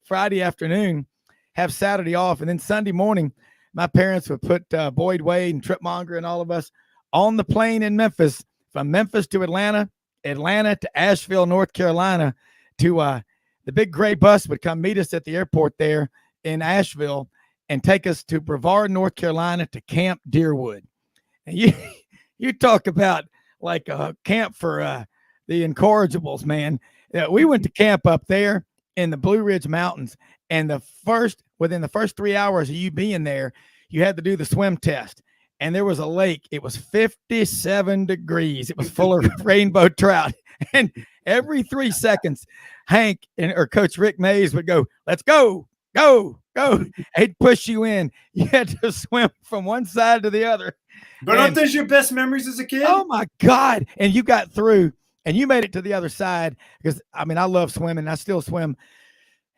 Speaker 2: Friday afternoon, have Saturday off, and then Sunday morning, my parents would put Boyd Wade and Trip Monger and all of us on the plane in Memphis, from Memphis to Atlanta to Asheville, North Carolina, to the big gray bus would come meet us at the airport there in Asheville and take us to Brevard, North Carolina, to Camp Deerwood. And you talk about like a camp for the incorrigibles, man. We went to camp up there in the Blue Ridge Mountains, and within the first 3 hours of you being there, you had to do the swim test. And there was a lake. It was 57 degrees. It was full of rainbow trout. And every 3 seconds, Hank or Coach Rick Mays would go, let's go, go, go. He'd push you in. You had to swim from one side to the other.
Speaker 12: But aren't those your best memories as a kid?
Speaker 2: Oh, my God. And you got through, and you made it to the other side, because, I mean, I love swimming. I still swim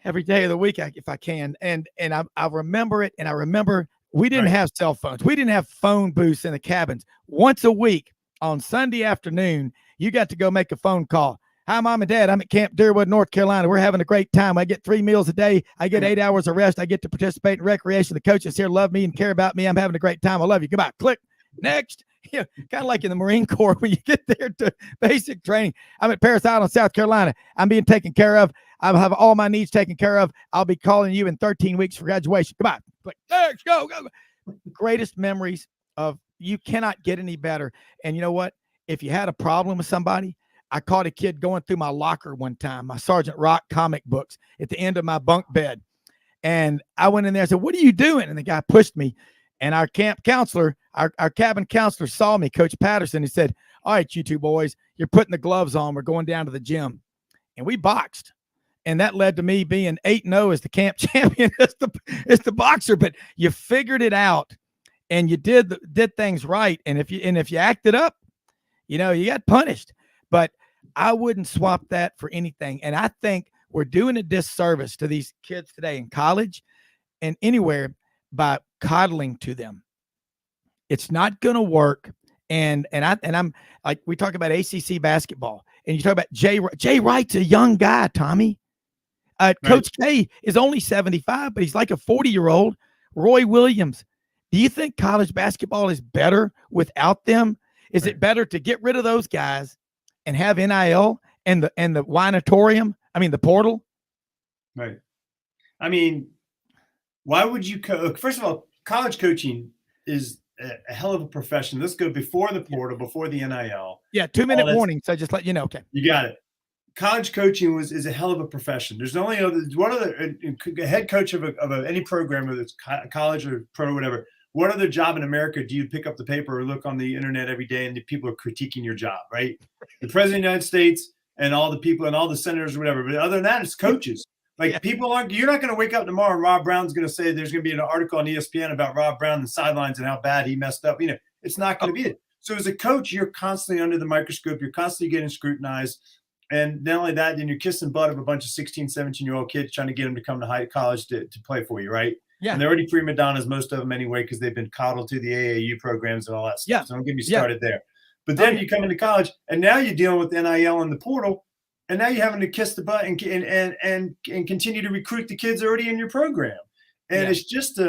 Speaker 2: every day of the week if I can. And I remember it, and I remember we didn't have cell phones. We didn't have phone booths in the cabins. Once a week on Sunday afternoon, you got to go make a phone call. Hi, Mom and Dad. I'm at Camp Deerwood, North Carolina. We're having a great time. I get 3 meals a day. I get 8 hours of rest. I get to participate in recreation. The coaches here love me and care about me. I'm having a great time. I love you. Goodbye. Click. Next. Kind of like in the Marine Corps when you get there to basic training. I'm at Paris Island, South Carolina. I'm being taken care of. I have all my needs taken care of. I'll be calling you in 13 weeks for graduation. Goodbye. Click. Next. Go. Greatest memories of, you cannot get any better. And you know what? If you had a problem with somebody, I caught a kid going through my locker one time, my Sergeant Rock comic books at the end of my bunk bed. And I went in there and said, what are you doing? And the guy pushed me. And our camp counselor, our cabin counselor saw me, Coach Patterson. He said, all right, you two boys, you're putting the gloves on. We're going down to the gym. And we boxed. And that led to me being 8-0 as the camp champion, as the boxer. But you figured it out, and you did things right. And if you acted up, you got punished. But I wouldn't swap that for anything. And I think we're doing a disservice to these kids today in college and anywhere by coddling to them. It's not going to work. And I'm like, we talk about ACC basketball, and you talk about Jay Wright's a young guy, Tommy. Coach K is only 75, but he's like a 40-year-old. Roy Williams. Do you think college basketball is better without them? Is it better to get rid of those guys and have NIL and the winatorium? I mean, the portal.
Speaker 12: Right. I mean, why would you first of all, college coaching is a hell of a profession. Let's go before the portal, before the NIL.
Speaker 2: Yeah, 2-minute warning. So just let you know. Okay.
Speaker 12: You got it. College coaching is a hell of a profession. There's only a head coach of any program, whether it's college or pro, whatever. What other job in America do you pick up the paper or look on the internet every day and the people are critiquing your job, right? The president of the United States and all the people and all the senators or whatever. But other than that, it's coaches. People aren't. You're not going to wake up tomorrow and Rob Browne's going to say there's going to be an article on ESPN about Rob Browne and the sidelines and how bad he messed up. It's not going to be it. So as a coach, you're constantly under the microscope. You're constantly getting scrutinized. And not only that, then you're kissing butt of a bunch of 16, 17-year-old kids trying to get them to come to high college to play for you, right? Yeah. And they're already prima donnas, most of them anyway, because they've been coddled to the AAU programs and all that stuff. Yeah. So don't get me started there. But then you come into college, and now you're dealing with NIL and the portal, and now you're having to kiss the butt and continue to recruit the kids already in your program. And it's just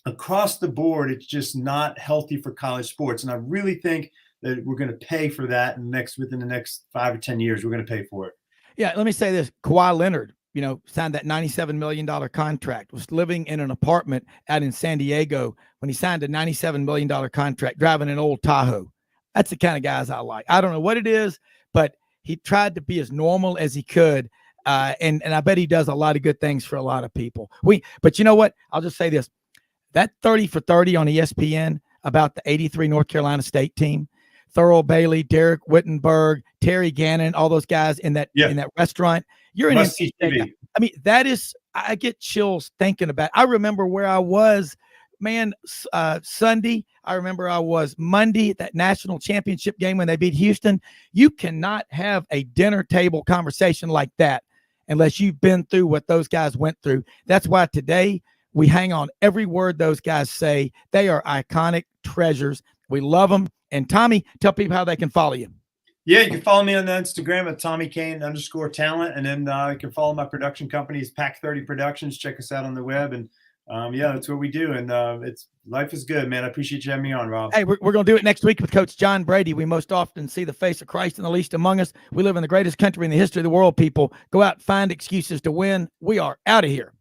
Speaker 12: across the board, it's just not healthy for college sports. And I really think that we're going to pay for that within the next 5 or 10 years. We're going to pay for it. Yeah,
Speaker 2: let me say this. Kawhi Leonard, signed that $97 million contract, was living in an apartment out in San Diego when he signed a $97 million contract, driving an old Tahoe. That's the kind of guys I like. I don't know what it is, but he tried to be as normal as he could. And I bet he does a lot of good things for a lot of people. But you know what? I'll just say this. That 30 for 30 on ESPN about the 83 North Carolina State team, Thurl Bailey, Derek Wittenberg, Terry Gannon, all those guys in that restaurant. You're an NC State. I mean, I get chills thinking about it. I remember where I was, man, Sunday. I remember I was Monday at that national championship game when they beat Houston. You cannot have a dinner table conversation like that unless you've been through what those guys went through. That's why today we hang on every word those guys say. They are iconic treasures. We love them. And Tommy, tell people how they can follow you.
Speaker 12: Yeah, you can follow me on the Instagram at TommyKane_talent. And then you can follow my production company, is Pack 30 Productions. Check us out on the web. And that's what we do. And life is good, man. I appreciate you having me on, Rob.
Speaker 2: Hey, we're going to do it next week with Coach John Brady. We most often see the face of Christ in the least among us. We live in the greatest country in the history of the world, people. Go out and find excuses to win. We are out of here.